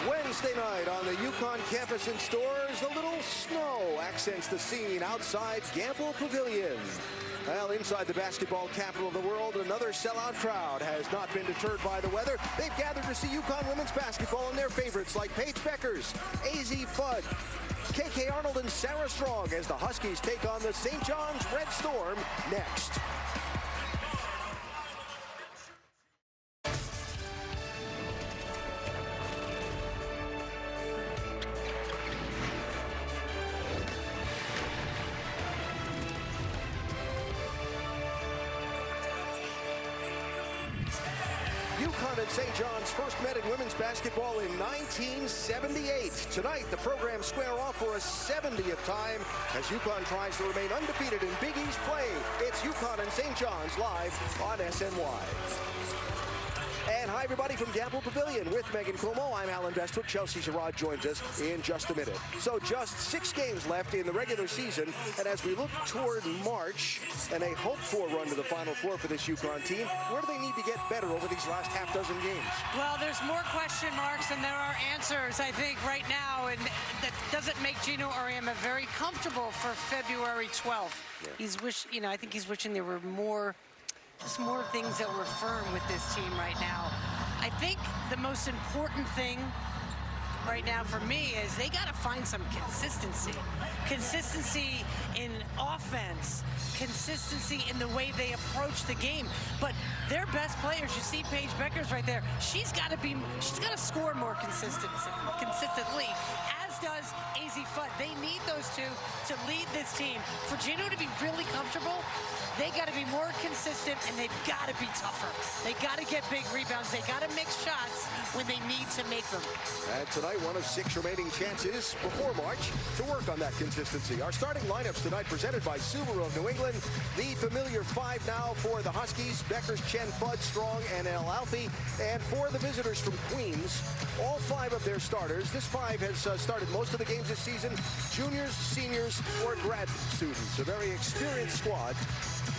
Wednesday night on the UConn campus and stores, a little snow accents the scene outside Gamble Pavilion. Well, inside the basketball capital of the world, another sellout crowd has not been deterred by the weather. They've gathered to see UConn women's basketball and their favorites like Paige Beckers, AZ Fudd, KK Arnold, and Sarah Strong as the Huskies take on the St. John's Red Storm next. UConn and St. John's first met in women's basketball in 1978. Tonight, the program square off for a 70th time as UConn tries to remain undefeated in Big East play. It's UConn and St. John's live on SNY. And hi, everybody, from Gamble Pavilion with Megan Cuomo. I'm Alan Bestwick. Chelsea Gerard joins us in just a minute. So just 6 games left in the regular season. And as we look toward March and a hoped-for run to the Final Four for this UConn team, where do they need to get better over these last half dozen games? Well, there's more question marks than there are answers, I think, right now. And that doesn't make Gino Auriemma very comfortable for February 12th. Yeah. I think he's wishing there were more things that were firm with this team right now. I think the most important thing right now for me is they got to find some consistency. Consistency in offense, consistency in the way they approach the game. But their best players, you see Paige Beckers right there, she's got to score more consistently, as does AZ Fudd. They need those two to lead this team. For Gino to be really comfortable, they got to be more consistent, and they've got to be tougher. They got to get big rebounds. They got to make shots when they need to make them. And tonight, one of 6 remaining chances before March to work on that consistency. Our starting lineups tonight presented by Subaru of New England. The familiar 5 now for the Huskies: Beckers, Chen, Fudd, Strong, and El Alfie. And for the visitors from Queens, all 5 of their starters. This 5 has started most of the games this season. Juniors, seniors, or grad students. A very experienced squad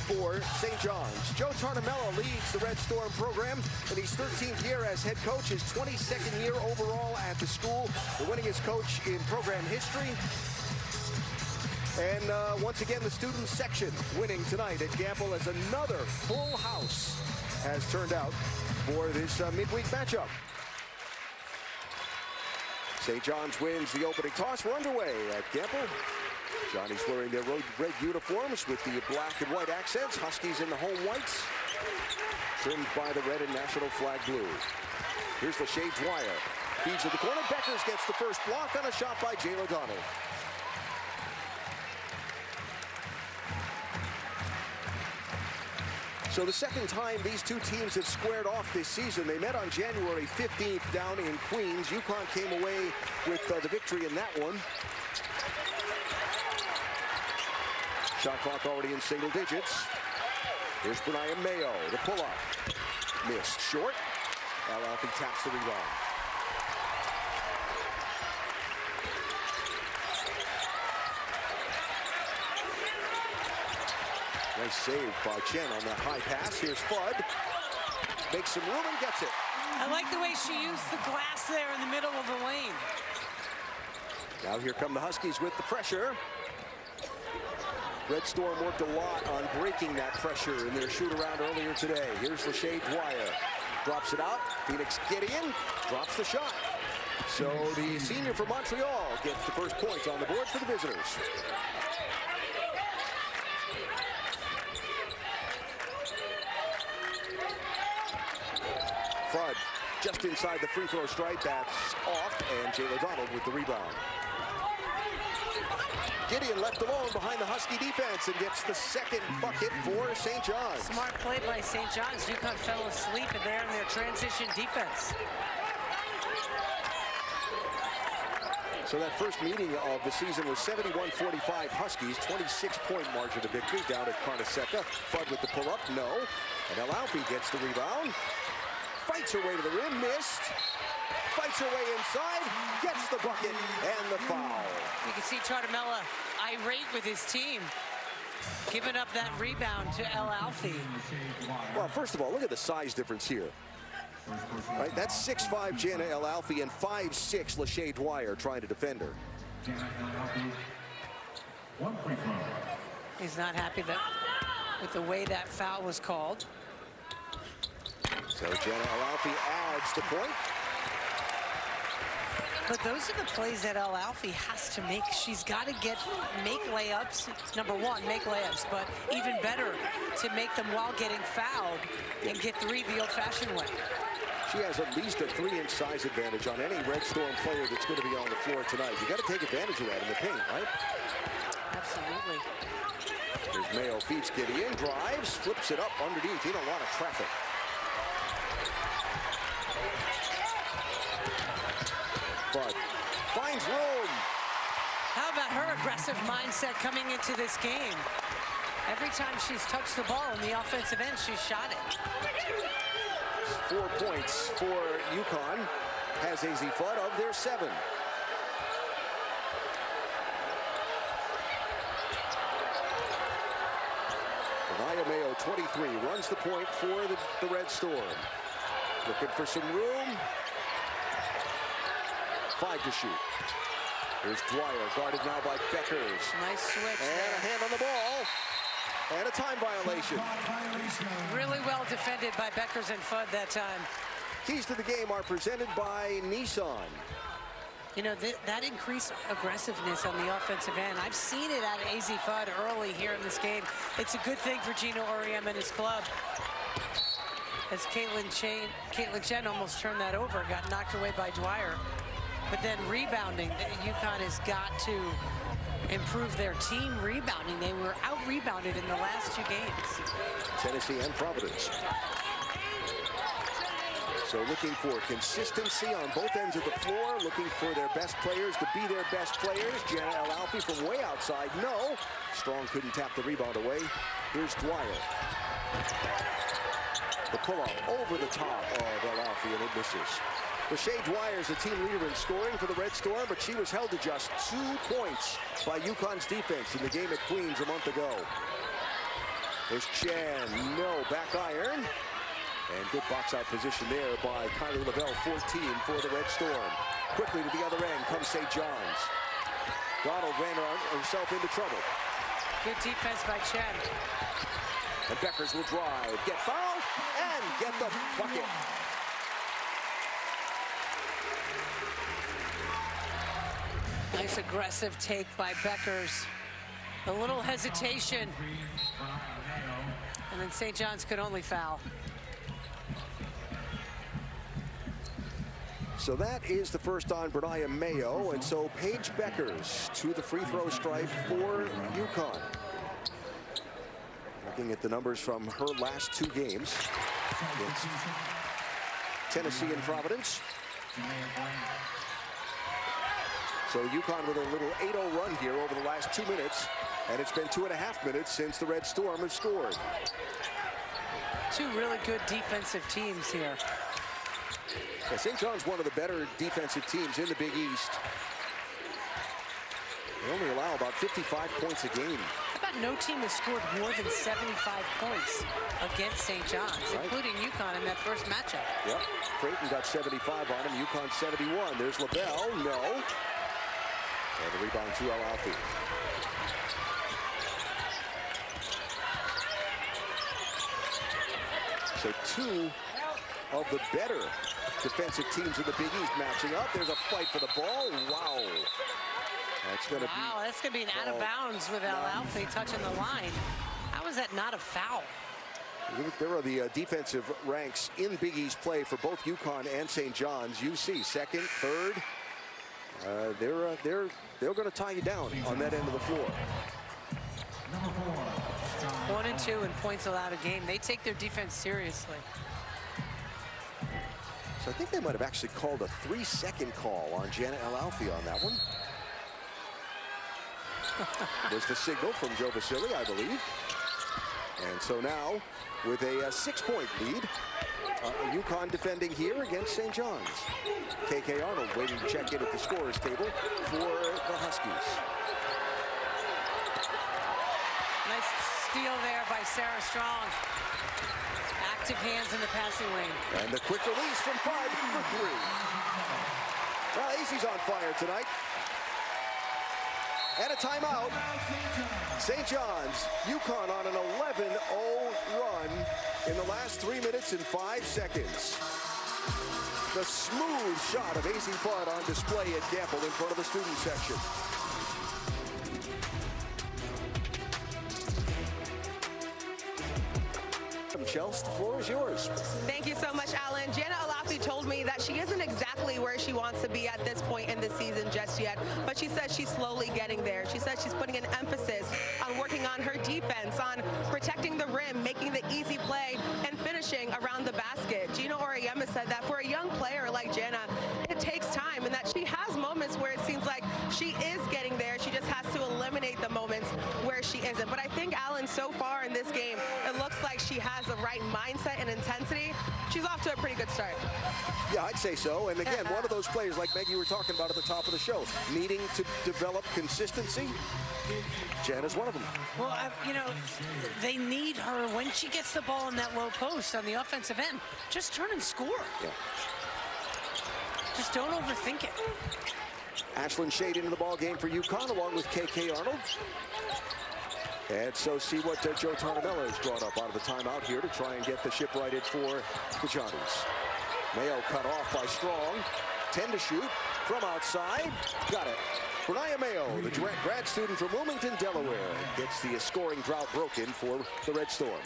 for St. John's. Joe Tartamella leads the Red Storm program in his 13th year as head coach, his 22nd year overall at the school, the winningest coach in program history. And once again, the student section winning tonight at Gamble as another full house has turned out for this midweek matchup. St. John's wins the opening toss. We're underway at Gamble. Johnny's wearing their red uniforms with the black and white accents. Huskies in the home whites, trimmed by the red and national flag blue. Here's Lachey Dwyer. Feeds to the corner. Beckers gets the first block on a shot by Jayla Donald. So the second time these two teams have squared off this season. They met on January 15th down in Queens. UConn came away with the victory in that one. Shot clock already in single digits. Here's Brian Mayo, the pull-up. Missed short. El Alfie taps the rebound. Nice save by Chen on that high pass. Here's Fudd. Makes some room and gets it. I like the way she used the glass there in the middle of the lane. Now here come the Huskies with the pressure. Red Storm worked a lot on breaking that pressure in their shoot-around earlier today. Here's Lachey Dwyer. Drops it out. Phoenix Gideon drops the shot. So the senior from Montreal gets the first point on the board for the visitors. Fudd just inside the free throw stripe. That's off, and Jayla Donald with the rebound. Gideon left alone behind the Husky defense and gets the second bucket for St. John's. Smart play by St. John's. UConn fell asleep there in their transition defense. So that first meeting of the season was 71-45 Huskies, 26-point margin of victory down at Carnesecca. Fudd with the pull-up, no. And El Alfie gets the rebound. Fights her way to the rim, missed. Fights her way inside, gets the bucket and the foul. You can see Tartamella irate with his team, giving up that rebound to El Alfie. Well, first of all, look at the size difference here. Right, that's 6'5" Jana El-Alfi and 5'6" Lachey Dwyer trying to defend her. He's not happy with the way that foul was called. So Jana El-Alfi adds the point. But those are the plays that El-Alfi has to make. She's got to make layups. Number one, make layups, but even better to make them while getting fouled and get three the old-fashioned way. She has at least a 3-inch size advantage on any Red Storm player that's going to be on the floor tonight. You got to take advantage of that in the paint, right? Absolutely. Here's Mayo, feeds Gideon, drives, flips it up underneath. In a lot of traffic. But finds room. How about her aggressive mindset coming into this game? Every time she's touched the ball in the offensive end, she's shot it. 4 points for UConn. Has AZ Fudd of their 7. Maya Mayo, 23, runs the point for the Red Storm. Looking for some room. 5 to shoot. Here's Dwyer, guarded now by Beckers. Nice switch. And a hand on the ball. And a time violation. Really well defended by Beckers and Fudd that time. Keys to the game are presented by Nissan. You know, that increased aggressiveness on the offensive end, I've seen it out of AZ Fudd early here in this game. It's a good thing for Gino Auriemma and his club. As Caitlin Chen almost turned that over, got knocked away by Dwyer. But then rebounding, UConn has got to improve their team rebounding. They were out-rebounded in the last 2 games. Tennessee and Providence. So looking for consistency on both ends of the floor, looking for their best players to be their best players. Jana El-Alfi from way outside, no. Strong couldn't tap the rebound away. Here's Dwyer. The pull-up over the top of El-Alfi, and it misses. Lachey Dwyer is the team leader in scoring for the Red Storm, but she was held to just 2 points by UConn's defense in the game at Queens a month ago. There's Chen, no, back iron. And good box-out position there by Kylie Lavelle, 14 for the Red Storm. Quickly to the other end comes St. John's. Donald ran herself into trouble. Good defense by Chen. And Beckers will drive, get fouled, and get the bucket. Nice aggressive take by Beckers. A little hesitation. And then St. John's could only foul. So that is the first on Brania Mayo, and so Paige Beckers to the free throw stripe for UConn. Looking at the numbers from her last 2 games against Tennessee and Providence. So UConn with a little 8-0 run here over the last 2 minutes, and it's been 2.5 minutes since the Red Storm have scored. 2 really good defensive teams here. Yeah, St. John's one of the better defensive teams in the Big East. They only allow about 55 points a game. How about no team has scored more than 75 points against St. John's, right, including UConn in that first matchup? Yep. Creighton got 75 on him. UConn 71. There's LaBelle. No. And the rebound to El-Alfi. So 2 of the better defensive teams in the Big East matching up. There's a fight for the ball. Wow. That's going to be an out of bounds with El-Alfi touching the line. How is that not a foul? There are the defensive ranks in Big East play for both UConn and St. John's. UC second, third. They're going to tie you down on that end of the floor. 1 and 2 in points allowed a game. They take their defense seriously. So I think they might have actually called a 3-second call on Jana El-Alfi on that one. Was the signal from Joe Vasili, I believe. And so now, with a 6-point lead, UConn defending here against St. John's. KK Arnold waiting to check in at the scorer's table for the Huskies. Nice steal there by Sarah Strong. Active hands in the passing lane. And the quick release from Fudd for three. Well, AC's on fire tonight. And a timeout. St. John's, UConn on an 11-0 run in the last 3 minutes and 5 seconds. The smooth shot of AC Fudd on display at Gamble in front of the student section. Chelsea, the floor is yours. Thank you so much, Alan. Jana Alafi told me that she isn't exactly where she wants to be at this point in the season just yet, but she says she's slowly getting there. She says she's putting an emphasis on working on her defense, on protecting the rim, making the easy play, and finishing around the basket. Gino Auriemma said that for a young player like Jana, it takes time, and that she has moments where it seems like she is getting there. She just has to eliminate the moments where she isn't. But I think, Alan, so far in this game, it looks like she has the right mindset and intensity. She's off to a pretty good start. Yeah, I'd say so. And again, one of those players like Meg you were talking about at the top of the show, needing to develop consistency. Jana's one of them. Well, you know, they need her when she gets the ball in that low post on the offensive end. Just turn and score. Yeah. Just don't overthink it. Ashlyn Shade into the ball game for UConn along with KK Arnold. And so see what Joe Tarnamella has brought up out of the timeout here to try and get the ship righted for the Johnnies. Mayo cut off by Strong. 10 to shoot from outside. Got it. Brianna Mayo, the grad student from Wilmington, Delaware, gets the scoring drought broken for the Red Storm.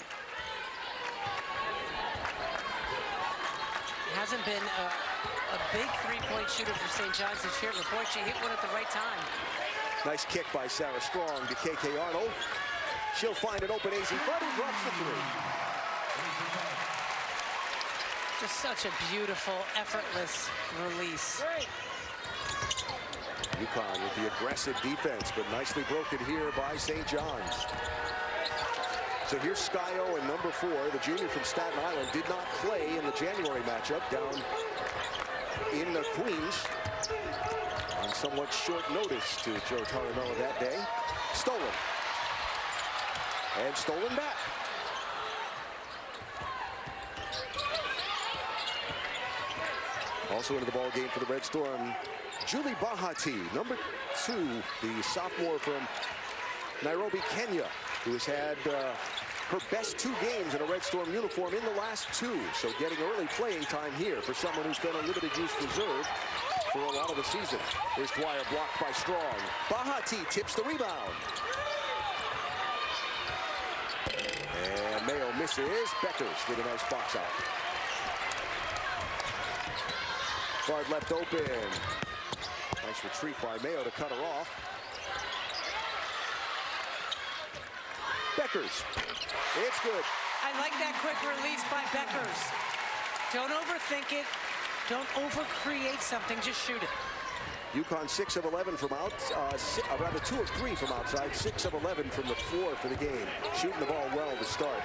Hasn't been a big three-point shooter for St. John's this year, but boy, she hit one at the right time. Nice kick by Sarah Strong to KK Arnold. She'll find an open AC Fudd who drops the three. Just such a beautiful, effortless release. UConn with the aggressive defense, but nicely broken here by St. John's. So here's Skyo and number 4, the junior from Staten Island, did not play in the January matchup down in the Queens on somewhat short notice to Joe Tarnamella that day. Stolen. And stolen back. Also into the ball game for the Red Storm, Julie Bahati, number 2, the sophomore from Nairobi, Kenya, who has had her best 2 games in a Red Storm uniform in the last 2. So getting early playing time here for someone who's been a limited use reserve for a lot of the season. Here's Dwyer blocked by Strong. Bahati tips the rebound. And Mayo misses. Beckers with a nice box out. Fudd left open. Nice retreat by Mayo to cut her off. Beckers. It's good. I like that quick release by Beckers. Don't overthink it. Don't overcreate something. Just shoot it. UConn 6 of 11 from out, rather 2 of 3 from outside, 6 of 11 from the floor for the game. Shooting the ball well to start.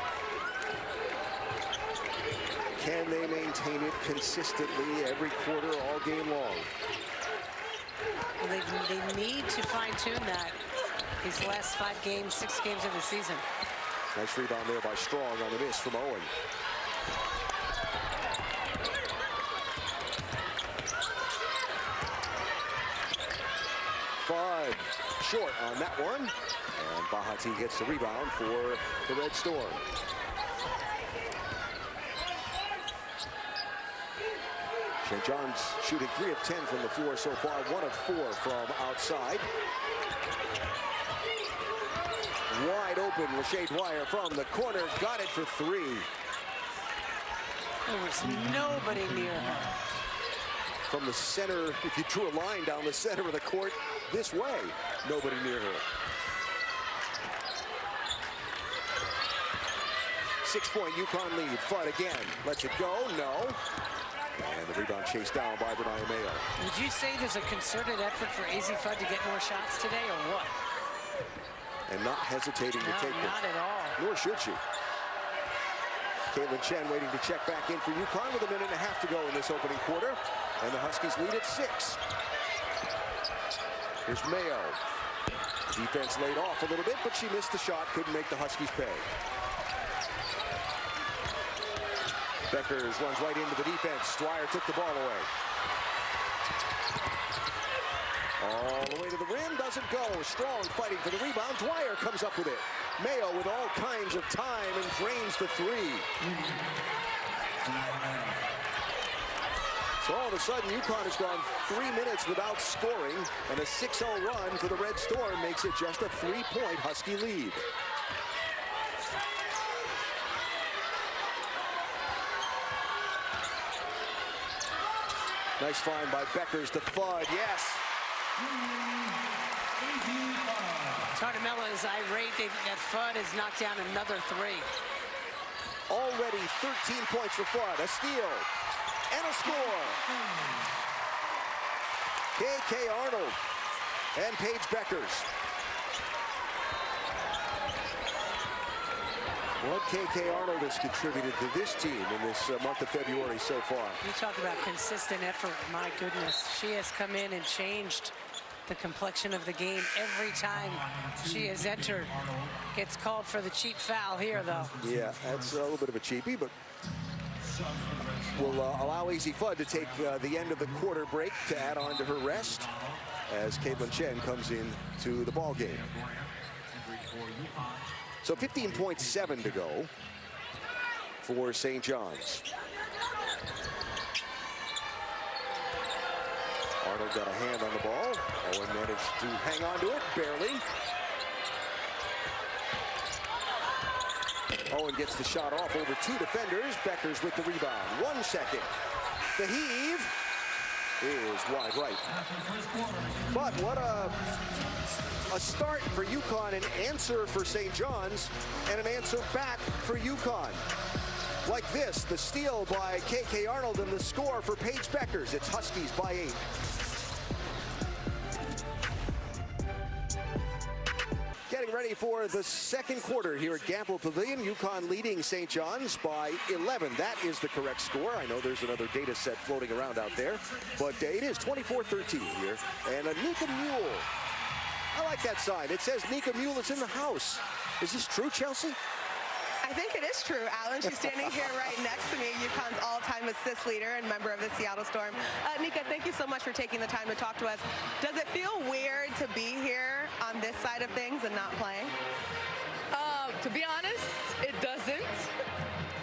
Can they maintain it consistently every quarter, all game long? Well, they need to fine-tune that these last 5 games, 6 games of the season. Nice rebound there by Strong on the miss from Owen. Fudd short on that one. And Bahati gets the rebound for the Red Storm. St. John's shooting 3 of 10 from the floor so far, 1 of 4 from outside. Wide open, Lachey Dwyer from the corner, got it for 3. There was nobody near her. From the center, if you drew a line down the center of the court this way, nobody near her. 6-point UConn lead. Fudd again, lets it go, no. And the rebound chased down by Brianna Mayo. Would you say there's a concerted effort for AZ Fudd to get more shots today, or what? And not hesitating to take them. Not at all. Nor should she. Caitlin Chen waiting to check back in for UConn with 1.5 minutes to go in this opening quarter. And the Huskies lead at 6. Here's Mayo. Defense laid off a little bit, but she missed the shot, couldn't make the Huskies pay. Beckers runs right into the defense. Dwyer took the ball away. All the way to the rim, doesn't go. Strong fighting for the rebound. Dwyer comes up with it. Mayo with all kinds of time and drains the three. So all of a sudden, UConn has gone 3 minutes without scoring, and a 6-0 run for the Red Storm makes it just a 3-point Husky lead. Nice find by Beckers to Fudd, yes. Tartamella is irate that Fudd has knocked down another three. Already 13 points for Fudd, a steal, and a score. K.K. Arnold and Paige Beckers. What K.K. Arnold has contributed to this team in this month of February so far. You talk about consistent effort, my goodness. She has come in and changed the complexion of the game every time she has entered. Gets called for the cheap foul here, though. Yeah, that's a little bit of a cheapie, but we'll allow Easy Fudd to take the end of the quarter break to add on to her rest as Caitlin Chen comes in to the ball game. So 15.7 to go for St. John's. Arnold got a hand on the ball. Owen managed to hang on to it, barely. Owen gets the shot off over two defenders. Beckers with the rebound. 1 second. The heave is wide right. But what a start for UConn, an answer for St. John's, and an answer back for UConn. Like this, the steal by K.K. Arnold and the score for Paige Beckers. It's Huskies by 8. Getting ready for the second quarter here at Gamble Pavilion. UConn leading St. John's by 11. That is the correct score. I know there's another data set floating around out there, but it is 24-13 here. And a Nika Mühl. I like that sign. It says Nika Mühl is in the house. Is this true, Chelsea? I think it is true, Alan. She's standing here right next to me, UConn's all-time assist leader and member of the Seattle Storm. Nika, thank you so much for taking the time to talk to us. Does it feel weird to be here on this side of things and not playing? To be honest, it doesn't.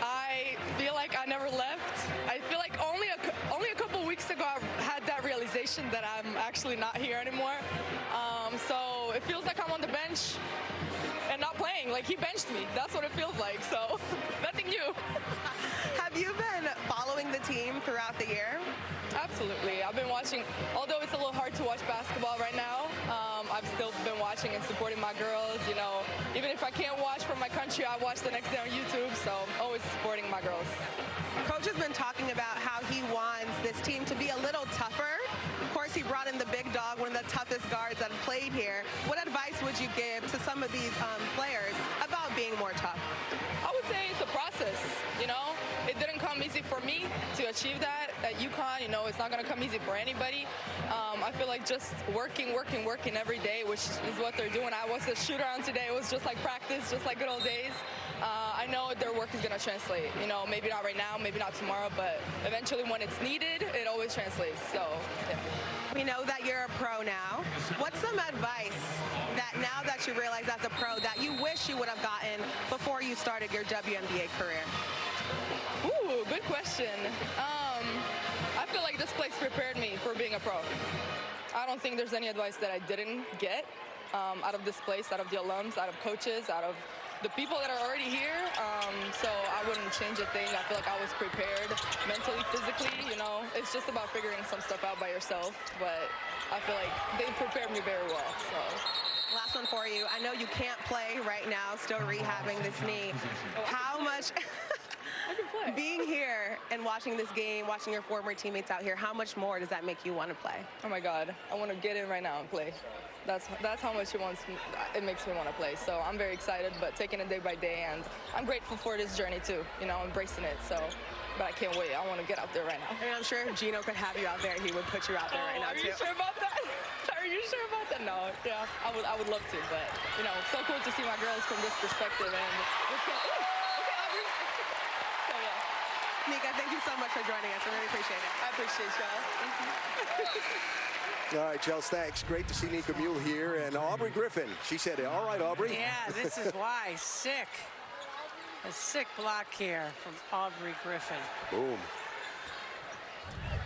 I feel like I never left. I feel like only a couple weeks ago I had that realization that I'm actually not here anymore. So it feels like I'm on the bench and not playing. Like, he benched me. That's what it feels like. So nothing new. Have you been following the team throughout the year? Absolutely. I've been watching, although it's a little hard to watch basketball right now, I've still been watching and supporting my girls. You know, even if I can't watch from my country, I watch the next day on YouTube, so always supporting my girls. Coach has been talking about how he wants this team to be a little tougher. Of course, he brought in the big dog, one of the toughest guards that played here. What advice would you give to some of these players about being more tough? I would say it's a process, you know. It didn't come easy for me to achieve that at UConn. You know, it's not going to come easy for anybody. I feel like just working every day, which is what they're doing. I was a shooter on today. It was just like practice, just like good old days. I know their work is going to translate. You know, maybe not right now, maybe not tomorrow, but eventually when it's needed, it always translates. So, yeah. We know that you're a pro now. What's some advice that now that you realize as a pro that you wish you would have gotten before you started your WNBA career? Ooh, good question. I feel like this place prepared me for being a pro. I don't think there's any advice that I didn't get out of this place, out of the alums, out of coaches, out of the people that are already here. So I wouldn't change a thing. I feel like I was prepared mentally, physically. You know, it's just about figuring some stuff out by yourself. But I feel like they prepared me very well. So. Last one for you. I know you can't play right now, still rehabbing this knee. How much... Being here and watching this game, watching your former teammates out here, how much more does that make you want to play? Oh my God, I want to get in right now and play. That's how much it makes me want to play. So I'm very excited, but taking it day by day, and I'm grateful for this journey too. You know, embracing it. So, but I can't wait. I want to get out there right now. And I'm sure if Gino could have you out there, he would put you out there right now too. Are you sure about that? Are you sure about that? know, yeah, I would love to, but you know, so cool to see my girls from this perspective. And okay, Aubrey. So yeah. Nika, thank you so much for joining us. I really appreciate it. I appreciate y'all. Thank you. All right, Chels, thanks. Great to see Nika Mühl here. And Aubrey Griffin, she said, all right, Aubrey. Yeah, this is why. Sick. A sick block here from Aubrey Griffin. Boom.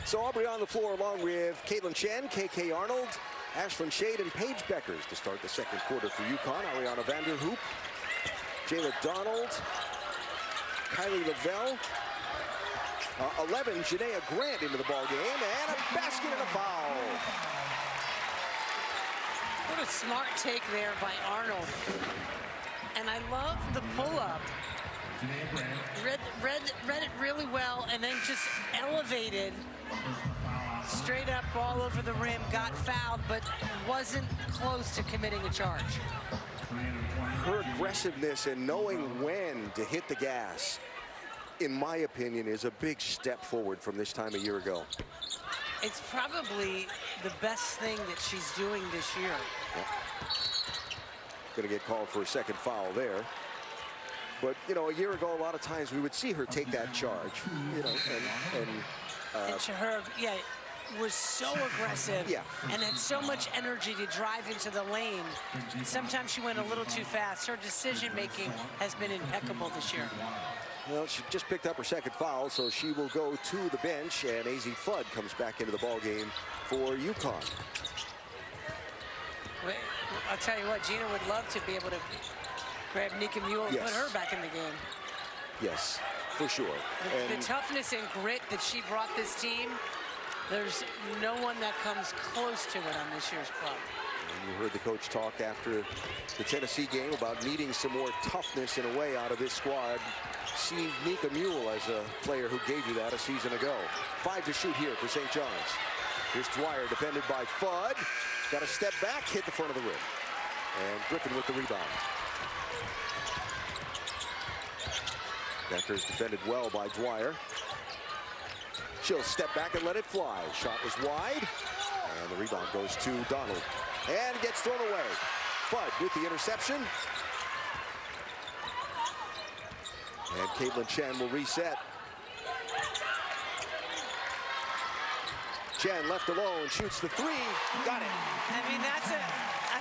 So Aubrey on the floor along with Caitlin Chen, KK Arnold, Ashlyn Shade, and Paige Beckers to start the second quarter for UConn. Ariana Vanderhoop, Jayla Donald, Kylie Lavelle, 11, Janaea Grant into the ball game, and a basket and a foul. What a smart take there by Arnold. And I love the pull-up. Read it really well, and then just elevated straight up, ball over the rim, got fouled, but wasn't close to committing a charge. Her aggressiveness and knowing when to hit the gas, in my opinion, is a big step forward from this time a year ago. It's probably the best thing that she's doing this year. Yeah. Going to get called for a second foul there. But, you know, a year ago, a lot of times we would see her take that charge, you know, and her, yeah, was so aggressive, yeah, and had so much energy to drive into the lane. Sometimes she went a little too fast. Her decision-making has been impeccable this year. Well, she just picked up her second foul, so she will go to the bench, and AZ Fudd comes back into the ball game for UConn. I'll tell you what, Gina would love to be able to grab Nika Mühl and put her back in the game. Yes, for sure. The toughness and grit that she brought this team, there's no one that comes close to it on this year's club. And you heard the coach talk after the Tennessee game about needing some more toughness in a way out of this squad. See Nika Mühl as a player who gave you that a season ago. 5 to shoot here for St. John's. Here's Dwyer, defended by Fudd. Got to step back, hit the front of the rim. And Griffin with the rebound. Beckers defended well by Dwyer. She'll step back and let it fly. Shot was wide. And the rebound goes to Donald. And gets thrown away. Fudd with the interception. And Caitlin Chen will reset. Chen left alone, shoots the three, got it. I mean, that's a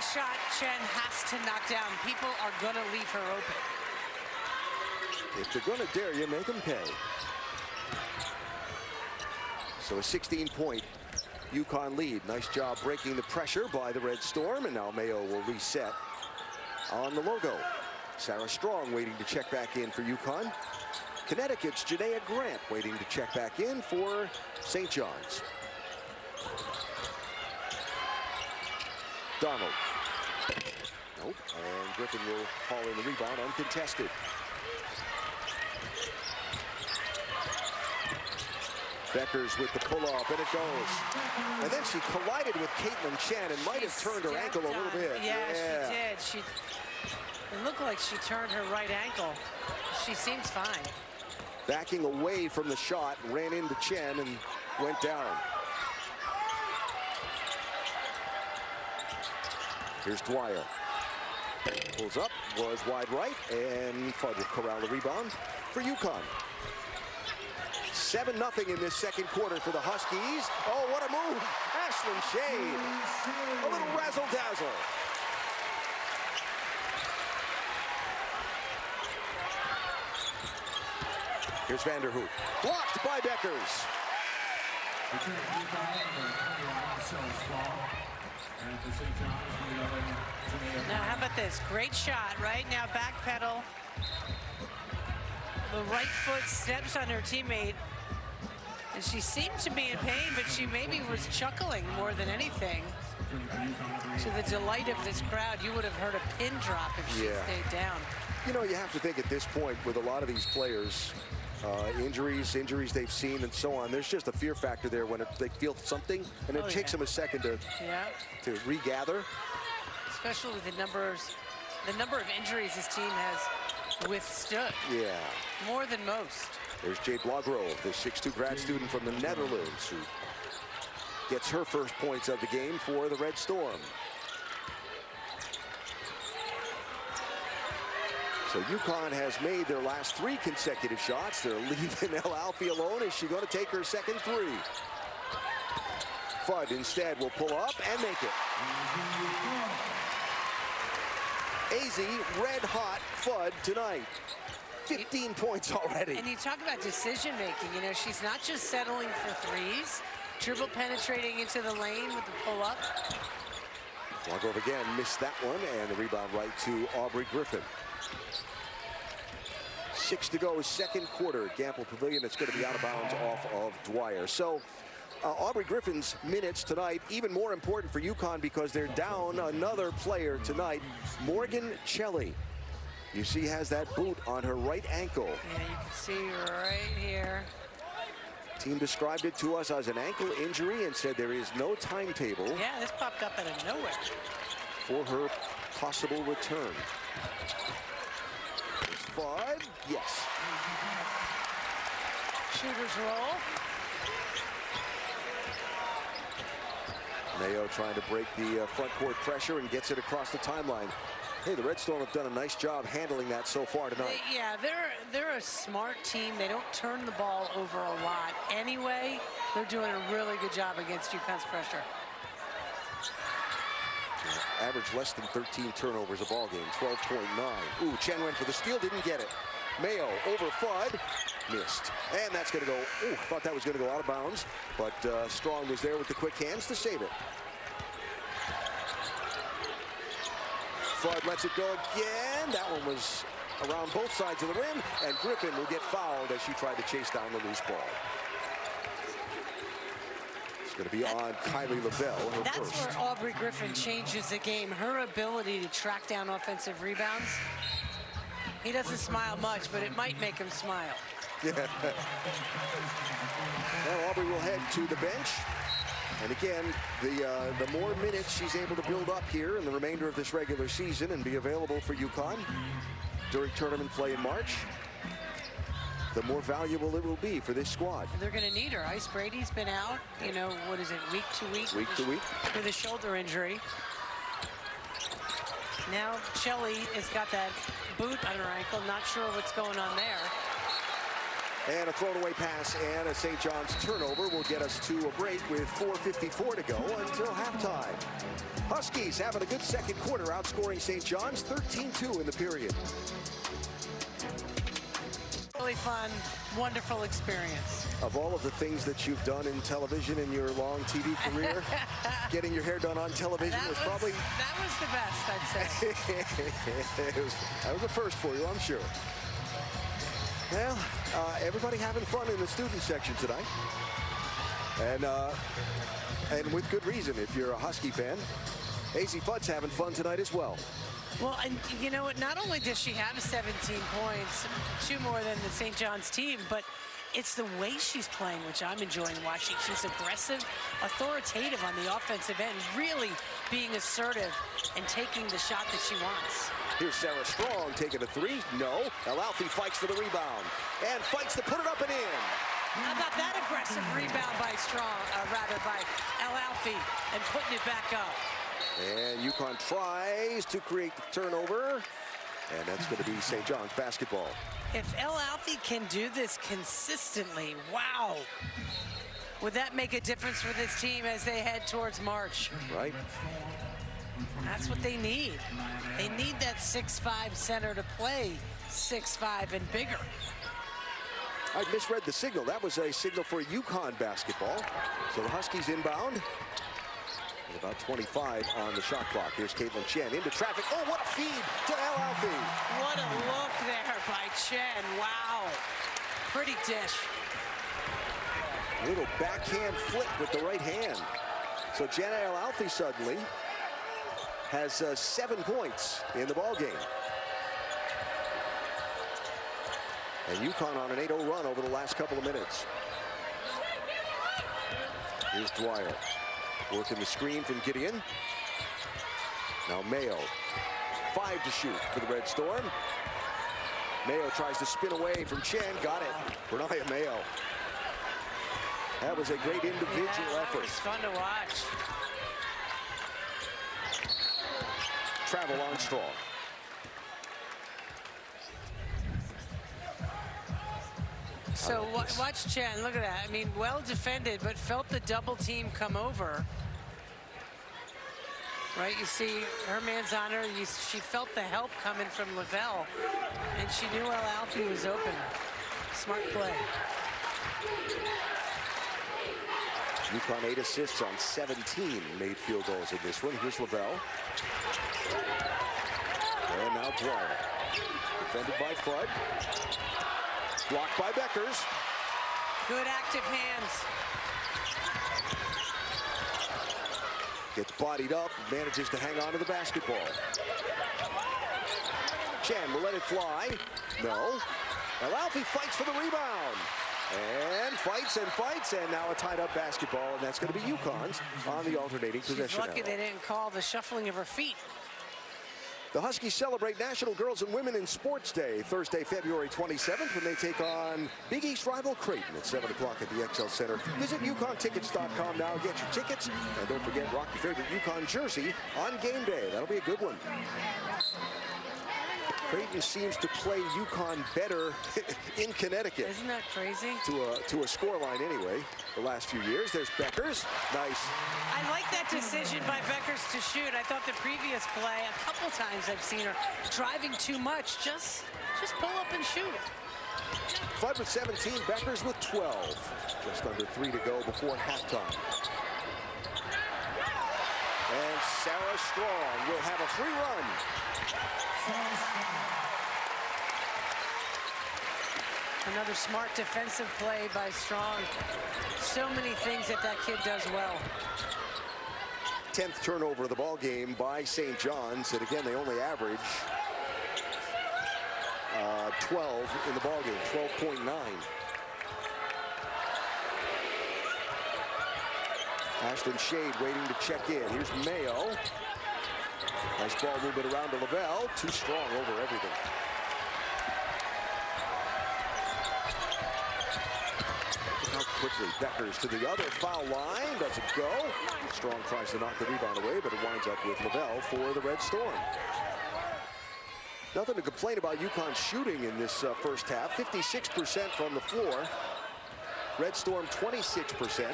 shot Chen has to knock down. People are gonna leave her open. If they're gonna dare you, make them pay. So a 16-point UConn lead. Nice job breaking the pressure by the Red Storm, and now Mayo will reset on the logo. Sarah Strong waiting to check back in for UConn. Connecticut's Janaea Grant waiting to check back in for St. John's. Donald. Nope. And Griffin will haul in the rebound uncontested. Beckers with the pull-up, and it goes. And then she collided with Caitlin Chen and might have turned her ankle a little bit. Yeah, she did. It looked like she turned her right ankle. She seems fine. Backing away from the shot, ran into Chen and went down. Here's Dwyer. Pulls up, was wide right, and Fudd will corral the rebound for UConn. 7-0 in this second quarter for the Huskies. Oh, what a move. Ashlyn Shade. A little razzle-dazzle. Here's Vanderhoop. Blocked by Beckers. Now, how about this? Great shot, right? Now back pedal. The right foot steps on her teammate. And she seemed to be in pain, but she maybe was chuckling more than anything. To the delight of this crowd, you would have heard a pin drop if she stayed down. You know, you have to think at this point with a lot of these players, injuries they've seen and so on, there's just a fear factor there when they feel something, and it takes them a second to regather. Especially with the number of injuries this team has withstood. Yeah. More than most. There's Jade Blagrove, the 6'2" grad student from the Netherlands, who gets her first points of the game for the Red Storm. So UConn has made their last 3 consecutive shots. They're leaving El Alfie alone. Is she going to take her second 3? Fudd instead will pull up and make it. AZ red hot Fudd tonight. 15 points already. And you talk about decision making. You know, she's not just settling for threes. Dribble penetrating into the lane with the pull up. Walkova again missed that one, and the rebound right to Aubrey Griffin. 6 to go, second quarter. Gamble Pavilion, it's going to be out of bounds off of Dwyer. So Aubrey Griffin's minutes tonight, even more important for UConn because they're down another player tonight, Morgan Shelley. You see, has that boot on her right ankle. Yeah, you can see right here. Team described it to us as an ankle injury and said there is no timetable. Yeah, this popped up out of nowhere. For her possible return. Fudd, yes. Shooter's roll. Mayo trying to break the front court pressure and gets it across the timeline. Hey, the Red Storm have done a nice job handling that so far tonight. Yeah, they're a smart team. They don't turn the ball over a lot. Anyway, they're doing a really good job against UConn's pressure. Average less than 13 turnovers a ball game, 12.9. Ooh, Chen went for the steal, didn't get it. Mayo over Fudd, missed. And that's going to go, ooh, I thought that was going to go out of bounds, but Strong was there with the quick hands to save it. Fudd lets it go again. That one was around both sides of the rim, and Griffin will get fouled as she tried to chase down the loose ball. It's going to be on Kylie Lavelle, her That's first. where Aubrey Griffin changes the game. Her ability to track down offensive rebounds. He doesn't smile much, but it might make him smile. Yeah. Now Aubrey will head to the bench. And again, the more minutes she's able to build up here in the remainder of this regular season and be available for UConn during tournament play in March, the more valuable it will be for this squad. They're going to need her. Ice Brady's been out, you know, what is it, week to week? Week to week. With a shoulder injury. Now Shelley has got that boot on her ankle. Not sure what's going on there. And a thrown-away pass and a St. John's turnover will get us to a break with 4:54 to go until halftime. Huskies having a good second quarter, outscoring St. John's 13-2 in the period. Really fun, wonderful experience. Of all of the things that you've done in television in your long TV career, getting your hair done on television was probably... That was the best, I'd say. That was a first for you, I'm sure. Well, everybody having fun in the student section tonight. And with good reason if you're a Husky fan. AZ Fudd's having fun tonight as well. Well, and you know what, not only does she have 17 points, 2 more than the St. John's team, but it's the way she's playing, which I'm enjoying watching. She's aggressive, authoritative on the offensive end, really being assertive and taking the shot that she wants. Here's Sarah Strong taking a 3. No. El Alfie fights for the rebound and fights to put it up and in. How about that aggressive rebound by by El Alfie and putting it back up. And UConn tries to create the turnover, and that's going to be St. John's basketball. If El Alfie can do this consistently, wow. Would that make a difference for this team as they head towards March? Right. That's what they need. They need that 6'5" center to play 6'5" and bigger. I misread the signal. That was a signal for UConn basketball. So the Huskies inbound. With about 25 on the shot clock. Here's Caitlin Chen into traffic. Oh, what a feed to El Alfie. What a look there by Chen. Wow. Pretty dish. Little backhand flick with the right hand. So Jenna El Alfie suddenly has 7 points in the ball game. And UConn on an 8-0 run over the last couple of minutes. Here's Dwyer. Working the screen from Gideon. Now Mayo. 5 to shoot for the Red Storm. Mayo tries to spin away from Chen. Got it. Bernaya Mayo. That was a great individual effort. That was fun to watch. Travel on Strong. So watch Chen. Look at that. I mean, well defended, but felt the double team come over. Right, you see her man's on her. She felt the help coming from Lavelle, and she knew Alfie was open. Smart play. UConn 8 assists on 17 made field goals in this one. Here's Lavelle. And now Dwyer. Defended by Fudd. Blocked by Beckers. Good active hands. Gets bodied up, manages to hang on to the basketball. Chen will let it fly. No. Alfie fights for the rebound. And fights, and now a tied-up basketball, and that's going to be UConn's on the alternating possession. She's lucky they didn't call the shuffling of her feet. The Huskies celebrate National Girls and Women in Sports Day Thursday, February 27th, when they take on Big East rival Creighton at 7 o'clock at the XL Center. Visit UConnTickets.com now. Get your tickets. And don't forget, rock your favorite UConn jersey on game day. That'll be a good one. Creighton seems to play UConn better in Connecticut. Isn't that crazy? To a scoreline anyway, the last few years. There's Beckers. Nice. I like that decision by Beckers to shoot. I thought the previous play, a couple times I've seen her driving too much. Just pull up and shoot. Fudd with 17, Beckers with 12. Just under 3 to go before halftime. And Sarah Strong will have a free run. Another smart defensive play by Strong. So many things that kid does well. 10th turnover of the ball game by St. John's, and again they only average 12 in the ball game, 12.9. Ashlyn Shade waiting to check in. Here's Mayo. Nice ball movement around to Lavelle. Too strong over everything. Look how quickly Beckers to the other foul line. Doesn't go. Strong tries to knock the rebound away, but it winds up with Lavelle for the Red Storm. Nothing to complain about UConn shooting in this first half. 56% from the floor. Red Storm 26%.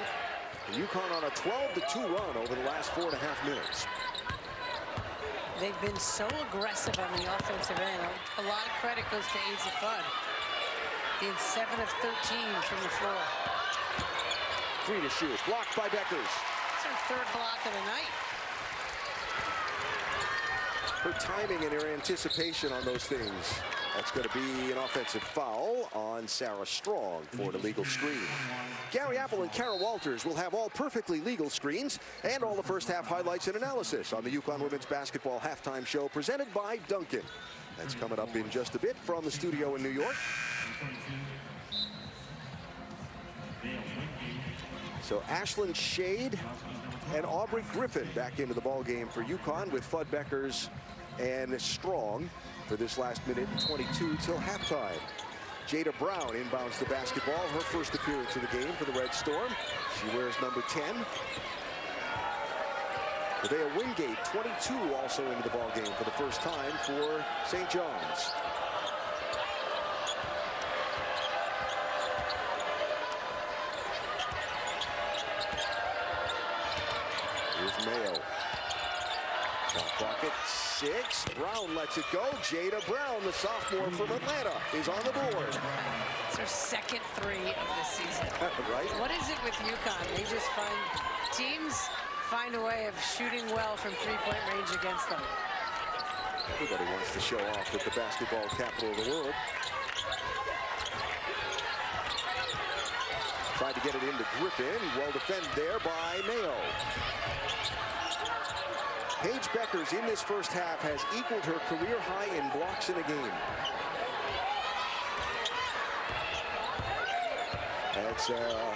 And UConn on a 12-2 run over the last 4.5 minutes. They've been so aggressive on the offensive end. A lot of credit goes to Asa Fudd, being 7 of 13 from the floor. 3 to shoot. Blocked by Beckers. It's her 3rd block of the night. Her timing and her anticipation on those things. That's going to be an offensive foul on Sarah Strong for an illegal screen. Gary Apple and Kara Walters will have all perfectly legal screens and all the first half highlights and analysis on the UConn Women's Basketball Halftime Show presented by Dunkin'. That's coming up in just a bit from the studio in New York. So Ashlyn Shade and Aubrey Griffin back into the ball game for UConn with Fudd, Beckers and Strong for this last minute 22 till halftime. Jada Brown inbounds the basketball, her first appearance of the game for the Red Storm. She wears number 10. Nevaeh Wingate, 22, also into the ball game for the first time for St. John's. Here's Mayo. Shot bucket, 6. Brown lets it go. Jada Brown, the sophomore from Atlanta, is on the board. It's her 2nd 3 of the season. Right? What is it with UConn? They just teams find a way of shooting well from 3-point range against them. Everybody wants to show off with the basketball capital of the world. Tried to get it into Griffin. Well defended there by Mayo. Paige Beckers in this first half has equaled her career high in blocks in a game. That's a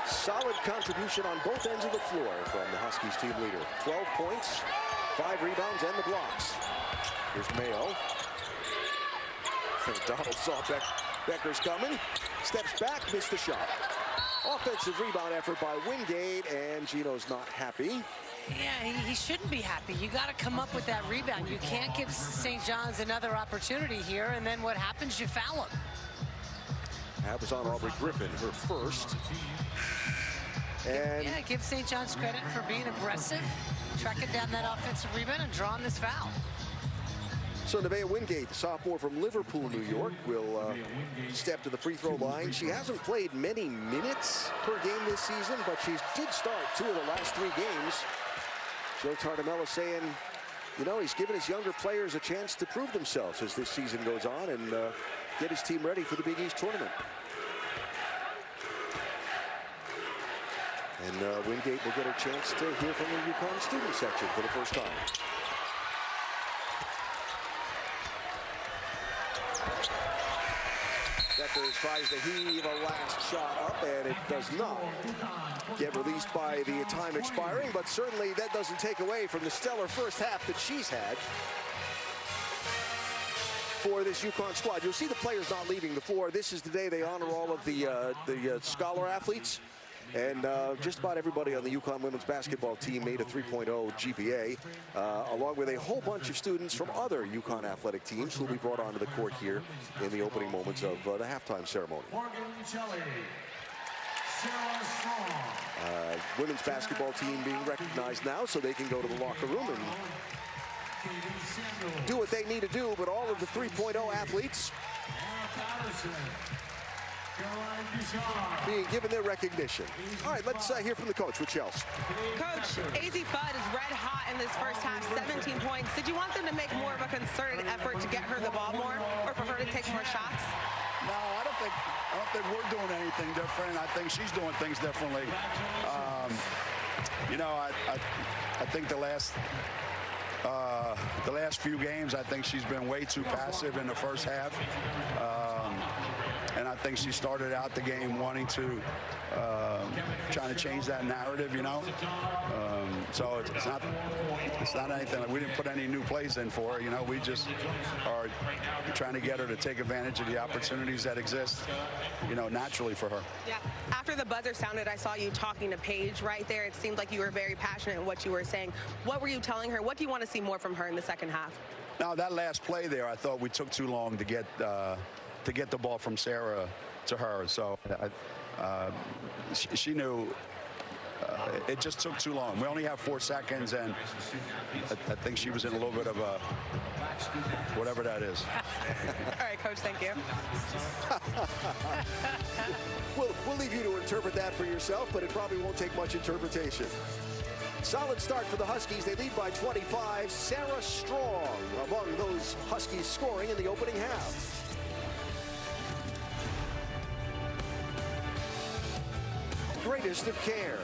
solid contribution on both ends of the floor from the Huskies team leader. 12 points, 5 rebounds, and the blocks. Here's Mayo. Donald saw Beckers coming. Steps back, missed the shot. Offensive rebound effort by Wingate, and Gino's not happy. Yeah, he shouldn't be happy. You got to come up with that rebound. You can't give St. John's another opportunity here, and then what happens? You foul him. That was on Aubrey Griffin, her first. And yeah, give St. John's credit for being aggressive, tracking down that offensive rebound and drawing this foul. So Nevaeh Wingate, the sophomore from Liverpool, New York, will step to the free throw line. She hasn't played many minutes per game this season, but she did start 2 of the last 3 games. Joe Tartamella saying, you know, he's giving his younger players a chance to prove themselves as this season goes on and get his team ready for the Big East tournament. And Wingate will get her chance to hear from the UConn student section for the first time. Beckers tries to heave a last shot up, and it does not get released by the time expiring, but certainly that doesn't take away from the stellar first half that she's had for this UConn squad. You'll see the players not leaving the floor. This is the day they honor all of the scholar athletes. And just about everybody on the UConn women's basketball team made a 3.0 GPA, along with a whole bunch of students from other UConn athletic teams who will be brought onto the court here in the opening moments of the halftime ceremony. Women's basketball team being recognized now so they can go to the locker room and do what they need to do, but all of the 3.0 athletes being given their recognition. All right, let's hear from the coach with Chelsea. Coach, AZ Fudd is red hot in this first half, 17 points. Did you want them to make more of a concerted effort to get her the ball more, or for her to take more shots? No, I don't think we're doing anything different. I think she's doing things differently. You know, I think the last few games, I think she's been way too passive in the first half. And I think she started out the game wanting to, trying to change that narrative, you know. So it's not anything. Like, we didn't put any new plays in for her, you know. We just are trying to get her to take advantage of the opportunities that exist, you know, naturally for her. Yeah. After the buzzer sounded, I saw you talking to Paige right there. It seemed like you were very passionate in what you were saying. What were you telling her? What do you want to see more from her in the second half? Now, that last play there, I thought we took too long to get the ball from Sarah to her. So she knew it just took too long. We only have 4 seconds, and I think she was in a little bit of a whatever that is. All right, Coach, thank you. We'll leave you to interpret that for yourself, but it probably won't take much interpretation. Solid start for the Huskies. They lead by 25. Sarah Strong among those Huskies scoring in the opening half. Greatest of care.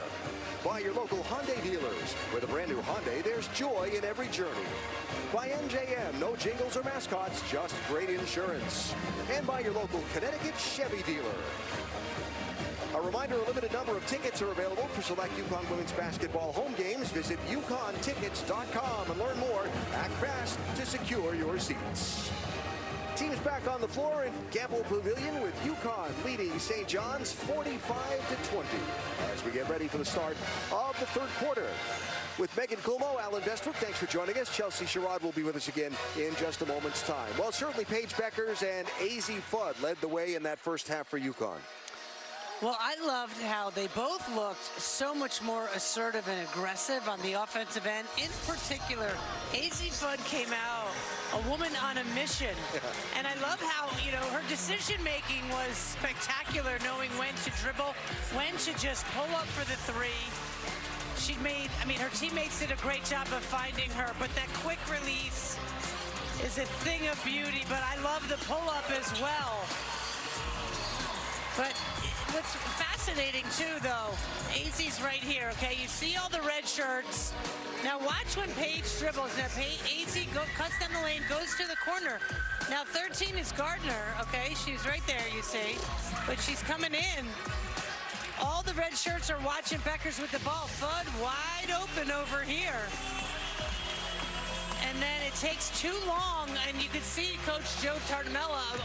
By your local Hyundai dealers. With a brand new Hyundai, there's joy in every journey. By MJM, no jingles or mascots, just great insurance. And by your local Connecticut Chevy dealer. A reminder, a limited number of tickets are available for select UConn women's basketball home games. Visit UConnTickets.com and learn more. Act fast to secure your seats. Teams back on the floor in Gamble Pavilion with UConn leading St. John's 45-20 as we get ready for the start of the third quarter. With Megan Culmo, Alan Bestrup, thanks for joining us. Chelsea Sherrod will be with us again in just a moment's time. Well, certainly Paige Beckers and AZ Fudd led the way in that first half for UConn. Well, I loved how they both looked so much more assertive and aggressive on the offensive end. In particular, AZ Fudd came out a woman on a mission. And I love how, you know, her decision-making was spectacular, knowing when to dribble, when to just pull up for the three. She made, I mean, her teammates did a great job of finding her, but that quick release is a thing of beauty. But I love the pull-up as well. But what's fascinating, too, though, AZ's right here, okay? You see all the red shirts. Now watch when Paige dribbles. Now AZ cuts down the lane, goes to the corner. Now 13 is Gardner, okay? She's right there, you see. But she's coming in. All the red shirts are watching Beckers with the ball. Fudd wide open over here. And then it takes too long, and you can see Coach Joe Tartamella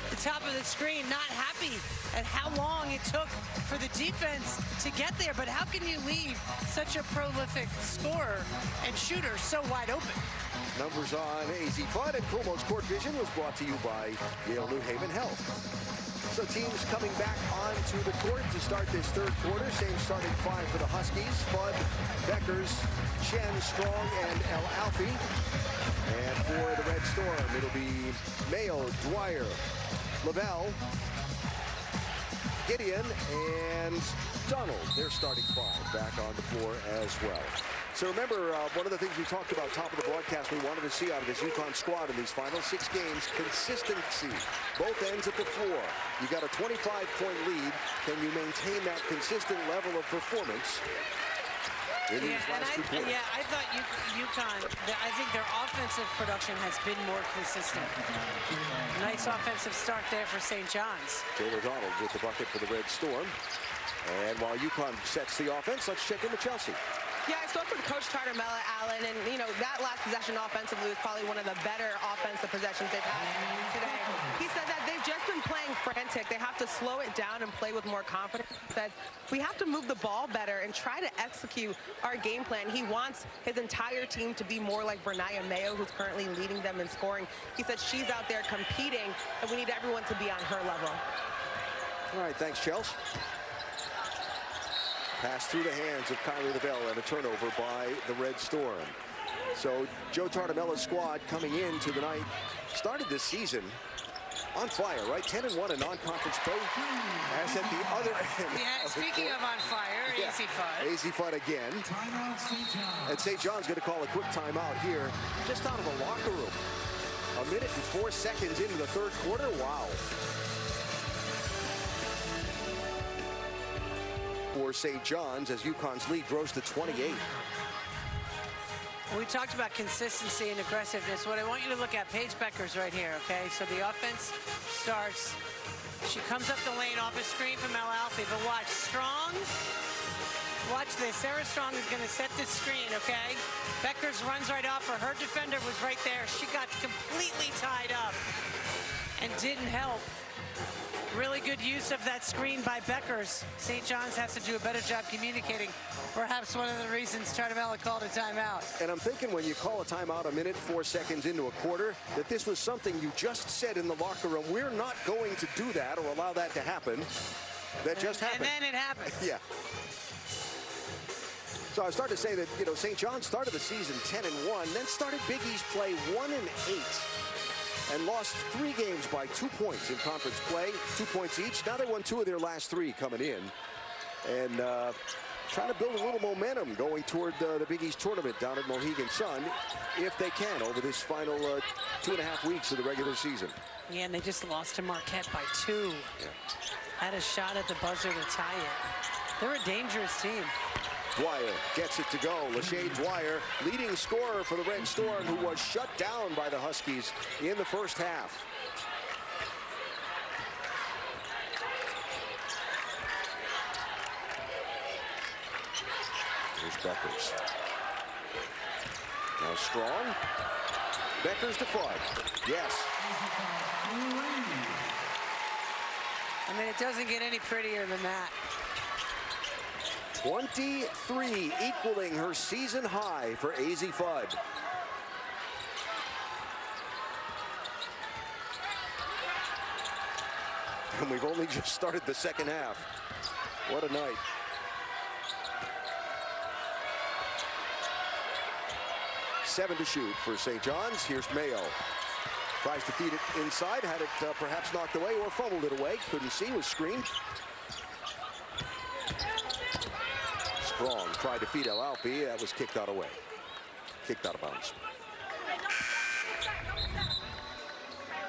at the top of the screen not happy at how long it took for the defense to get there. But how can you leave such a prolific scorer and shooter so wide open? Numbers on AZ Fudd, and Culmo's Court Vision was brought to you by Yale New Haven Health. So teams coming back onto the court to start this third quarter. Same starting five for the Huskies. Fudd, Beckers, Chen, Strong, and El Alfie. And for the Red Storm, it'll be Mayo, Dwyer, Lavelle, Gideon, and Donald. Their starting five back on the floor as well. So remember, one of the things we talked about top of the broadcast we wanted to see out of this UConn squad in these final 6 games, consistency, both ends of the floor. You got a 25-point lead. Can you maintain that consistent level of performance in these last 2 quarters? Yeah, I thought UConn, I think their offensive production has been more consistent. Nice offensive start there for St. John's. Taylor Donald with the bucket for the Red Storm. And while UConn sets the offense, let's check in with Chelsea. Yeah, I spoke with Coach Tartamella, Allen, and, you know, that last possession offensively was probably one of the better offensive possessions they've had today. He said that they've just been playing frantic. They have to slow it down and play with more confidence. He said, we have to move the ball better and try to execute our game plan. He wants his entire team to be more like Bernaya Mayo, who's currently leading them in scoring. He said she's out there competing, and we need everyone to be on her level. All right, thanks, Chelsea. Pass through the hands of Kylie Lavelle and a turnover by the Red Storm. So Joe Tartamella's squad coming into the night started this season on fire, right? 10-1 in non-conference play. As at the other end. Yeah, speaking of on fire, yeah. AZ Fudd. AZ Fudd again. And St. John's going to call a quick timeout here, just out of the locker room. 1 minute and 4 seconds into the third quarter. Wow. For St. John's as UConn's lead grows to 28. We talked about consistency and aggressiveness. What I want you to look at, Paige Beckers right here, okay? So the offense starts. She comes up the lane off a screen from El Alfie, but watch, Strong. Watch this. Sarah Strong is going to set this screen, okay? Beckers runs right off her. Her defender was right there. She got completely tied up and didn't help. Really good use of that screen by Beckers. St. John's has to do a better job communicating. Perhaps one of the reasons Tartamella called a timeout. And I'm thinking when you call a timeout 1 minute, 4 seconds into a quarter, that this was something you just said in the locker room. We're not going to do that or allow that to happen. That just happened. And then it happened. Yeah. So I started to say that, you know, St. John's started the season 10-1, then started Big East play 1-8. And lost 3 games by 2 points in conference play, 2 points each. Now they won 2 of their last 3 coming in. And trying to build a little momentum going toward the Big East tournament down at Mohegan Sun, if they can, over this final 2.5 weeks of the regular season. Yeah, and they just lost to Marquette by 2. Yeah. Had a shot at the buzzer to tie it. They're a dangerous team. Dwyer gets it to go. Lachey Dwyer, leading scorer for the Red Storm, who was shut down by the Huskies in the first half. Here's Beckers. Now Strong. Beckers to Fudd. Yes. I mean, it doesn't get any prettier than that. 23, equaling her season high for AZ Fudd. And we've only just started the second half. What a night. Seven to shoot for St. John's. Here's Mayo. Tries to feed it inside, had it perhaps knocked away or fumbled it away. Couldn't see, was screened. Strong tried to feed El Alfie. That was kicked out away. Kicked out of bounds.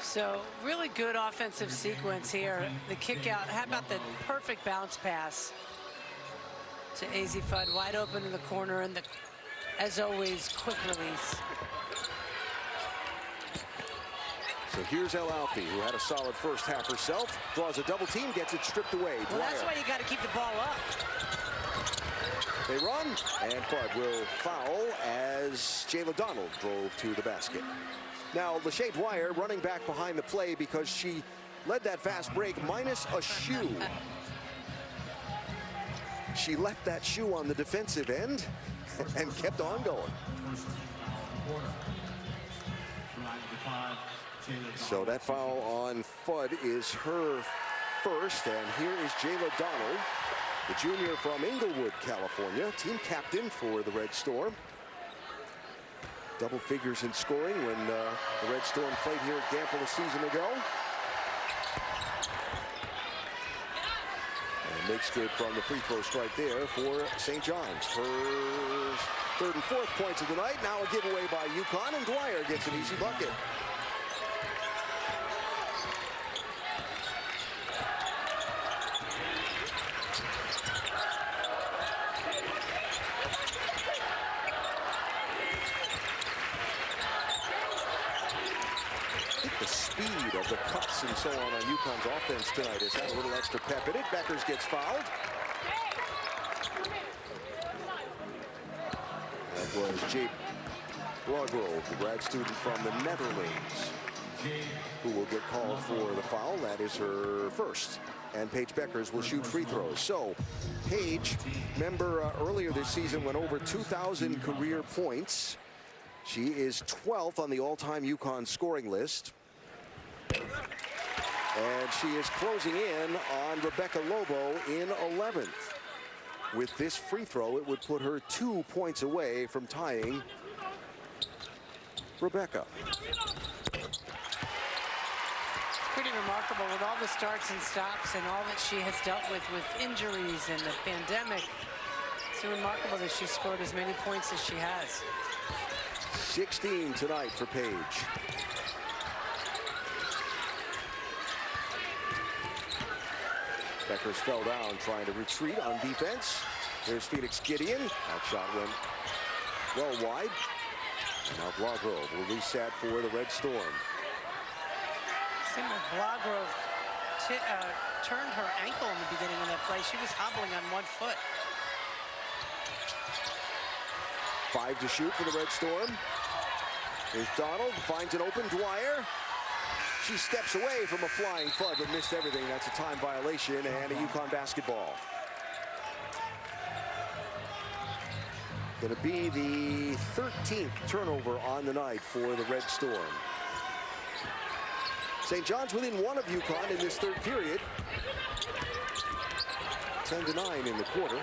So really good offensive sequence here. The kick out. How about the perfect bounce pass to AZ Fudd, wide open in the corner, and the, as always, quick release. So here's El Alfie, who had a solid first half herself. Draws a double team, gets it stripped away. Well, that's why you got to keep the ball up. They run, and Fudd will foul as Jayla Donald drove to the basket. Now, Lachey Dwyer running back behind the play because she led that fast break minus a shoe. She left that shoe on the defensive end and kept on going. So that foul on Fudd is her first, and here is Jayla Donald, the junior from Inglewood, California, team captain for the Red Storm. Double figures in scoring when the Red Storm played here at Gamble a season ago. And makes good from the free throw strike there for St. John's. Her third and fourth points of the night. Now a giveaway by UConn, and Dwyer gets an easy bucket. The speed of the cuts and so on UConn's offense tonight has had a little extra pep in it. Beckers gets fouled. That was Jake Blagrove, the grad student from the Netherlands, who will get called for the foul. That is her first. And Paige Beckers will shoot free throws. So Paige, remember earlier this season, went over 2,000 career points. She is 12th on the all-time UConn scoring list. And she is closing in on Rebecca Lobo in 11th. With this free throw, it would put her 2 points away from tying Rebecca. Pretty remarkable with all the starts and stops and all that she has dealt with injuries and the pandemic. It's remarkable that she scored as many points as she has. 16 tonight for Paige. Beckers fell down trying to retreat on defense. There's Phoenix Gideon. That shot went well wide. Now Blagrove will reset for the Red Storm. Seemed like Blagrove turned her ankle in the beginning of that play. She was hobbling on 1 foot. 5 to shoot for the Red Storm. Here's Donald, finds an open Dwyer. She steps away from a flying Fudd, but missed everything. That's a time violation and a UConn basketball. Going to be the 13th turnover on the night for the Red Storm. St. John's within 1 of UConn in this third period. 10-9 in the quarter.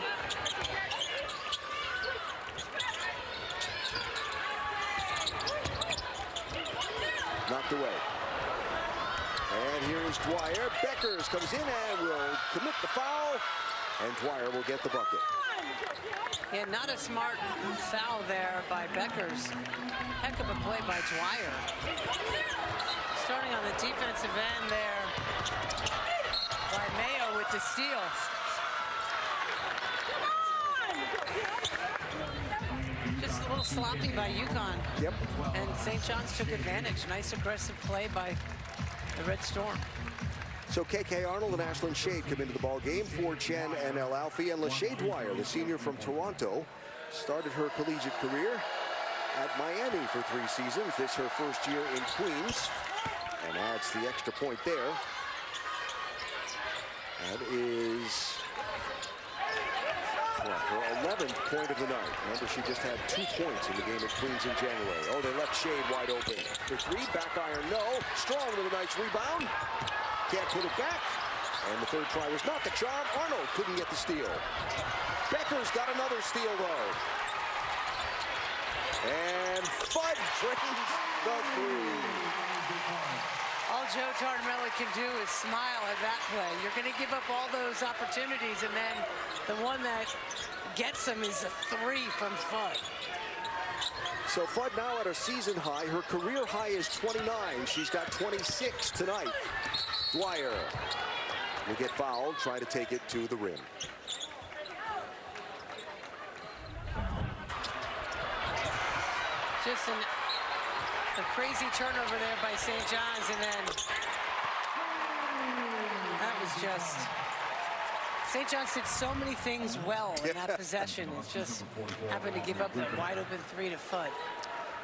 Knocked away. And here's Dwyer. Beckers comes in and will commit the foul. And Dwyer will get the bucket. Yeah, not a smart foul there by Beckers. Heck of a play by Dwyer. Starting on the defensive end there by Mayo with the steal. Just a little sloppy by UConn. Yep. And St. John's took advantage. Nice aggressive play by the Red Storm. So KK Arnold and Ashlyn Shade come into the ball game for Chen and El Alfie. And Lachey Dwyer, the senior from Toronto, started her collegiate career at Miami for 3 seasons. This her first year in Queens, and adds the extra point there. That is her 11th point of the night. Remember, she just had 2 points in the game at Queens in January. Oh, they left Shade wide open. For 3, back iron, no. Strong with a nice rebound. Can't put it back. And the third try was not the charm. Arnold couldn't get the steal. Becker's got another steal, though. And Fudd drains the 3. All Joe Tartamella can do is smile at that play. You're going to give up all those opportunities, and then the one that gets them is a 3 from Fudd. So Fudd now at her season high. Her career high is 29. She's got 26 tonight. Dwyer will get fouled, try to take it to the rim. Just a crazy turnover there by St. John's, and then that was just... St. John's did so many things well in that possession. It just happened to give up that wide open 3 to Fudd.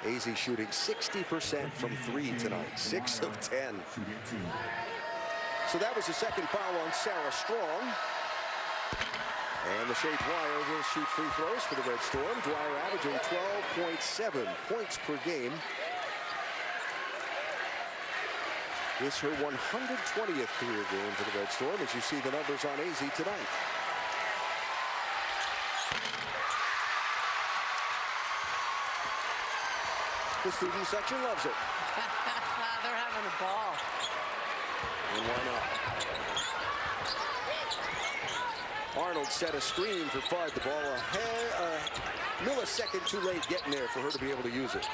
AZ shooting 60% from 3 tonight, 6 of 10. So that was the second foul on Sarah Strong. And Lachey Dwyer will shoot free throws for the Red Storm. Dwyer averaging 12.7 points per game. It's her 120th career game for the Red Storm, as you see the numbers on AZ tonight. The student section loves it. They're having a ball. And why not? Arnold set a screen for Fudd. The ball a millisecond too late getting there for her to be able to use it.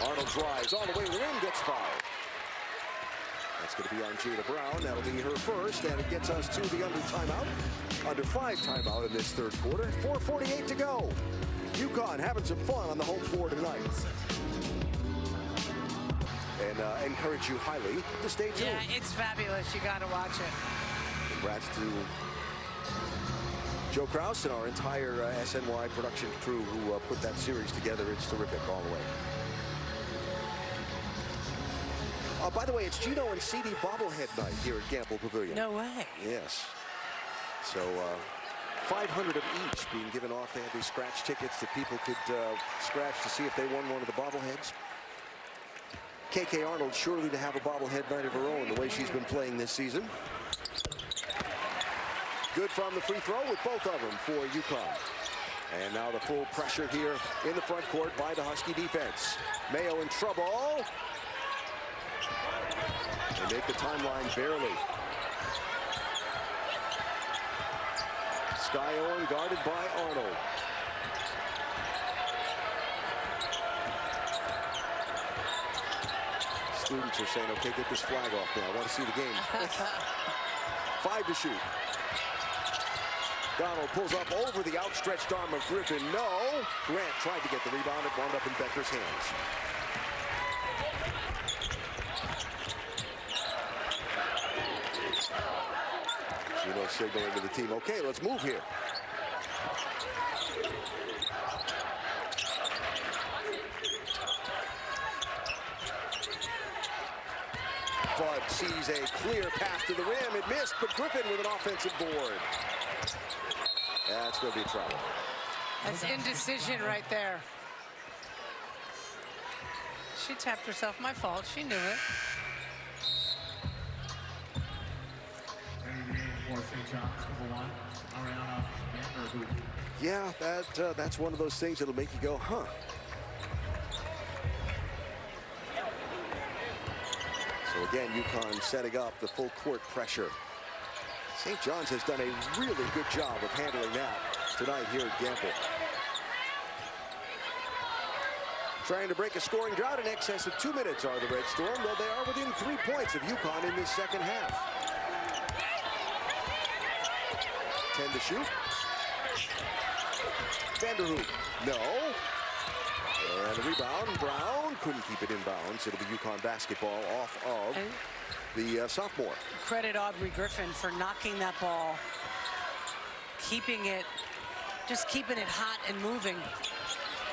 Arnold drives all the way to the rim, gets fouled. That's going to be on Jada Brown. That'll be her first, and it gets us to the under 5 timeout in this third quarter. 4:48 to go. UConn having some fun on the home floor tonight. And encourage you highly to stay tuned. Yeah, it's fabulous. You got to watch it. Congrats to Joe Kraus and our entire SNY production crew who put that series together. It's terrific all the way. By the way, it's Gino and CD bobblehead night here at Gamble Pavilion. No way. Yes. So 500 of each being given off. They had these scratch tickets that people could scratch to see if they won one of the bobbleheads. KK Arnold surely to have a bobblehead night of her own the way she's been playing this season. Good from the free throw with both of them for UConn. And now the full pressure here in the front court by the Husky defense. Mayo in trouble. They make the timeline barely. Sky Owen guarded by Arnold. Students are saying, okay, get this flag off now. I want to see the game. 5 to shoot. Donald pulls up over the outstretched arm of Griffin. No. Grant tried to get the rebound. It wound up in Becker's hands. Gino signaling to the team, okay, let's move here. Fudd sees a clear pass to the rim. It missed, but Griffin with an offensive board. That's going to be trouble. That's indecision right there. She tapped herself. My fault. She knew it. Yeah, that's one of those things that'll make you go, huh? So again, UConn setting up the full court pressure. St. John's has done a really good job of handling that tonight here at Gamble. Trying to break a scoring drought in excess of 2 minutes are the Red Storm, though they are within 3 points of UConn in this second half. 10 to shoot. Vanderhoek, no. And a rebound, Brown couldn't keep it in bounds. It'll be UConn basketball off of the sophomore. Credit Aubrey Griffin for knocking that ball, just keeping it hot and moving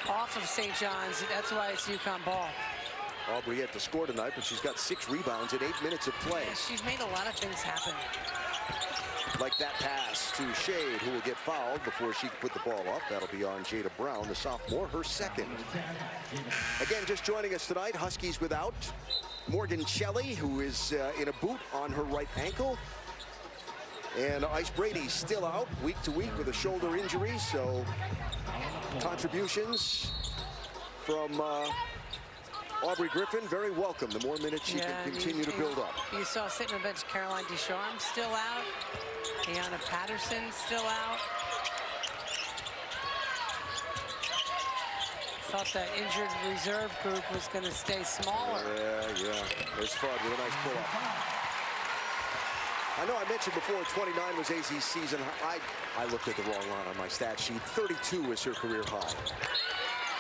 off of St. John's. That's why it's UConn ball. Aubrey had to score tonight, but she's got 6 rebounds in 8 minutes of play. Yeah, she's made a lot of things happen. Like that pass to Shade, who will get fouled before she can put the ball up. That'll be on Jada Brown, the sophomore, her second. Again, just joining us tonight, Huskies without Morgan Shelley, who is in a boot on her right ankle. And Ice Brady still out week to week with a shoulder injury. So contributions from Aubrey Griffin, very welcome. The more minutes she can continue to build up. You saw sitting on the bench, Caroline Ducharme still out. Ayanna Patterson still out. Thought that injured reserve group was going to stay smaller. Yeah. There's Fudd with a nice pull-up. I know I mentioned before 29 was AZ's season. I looked at the wrong line on my stat sheet. 32 is her career high.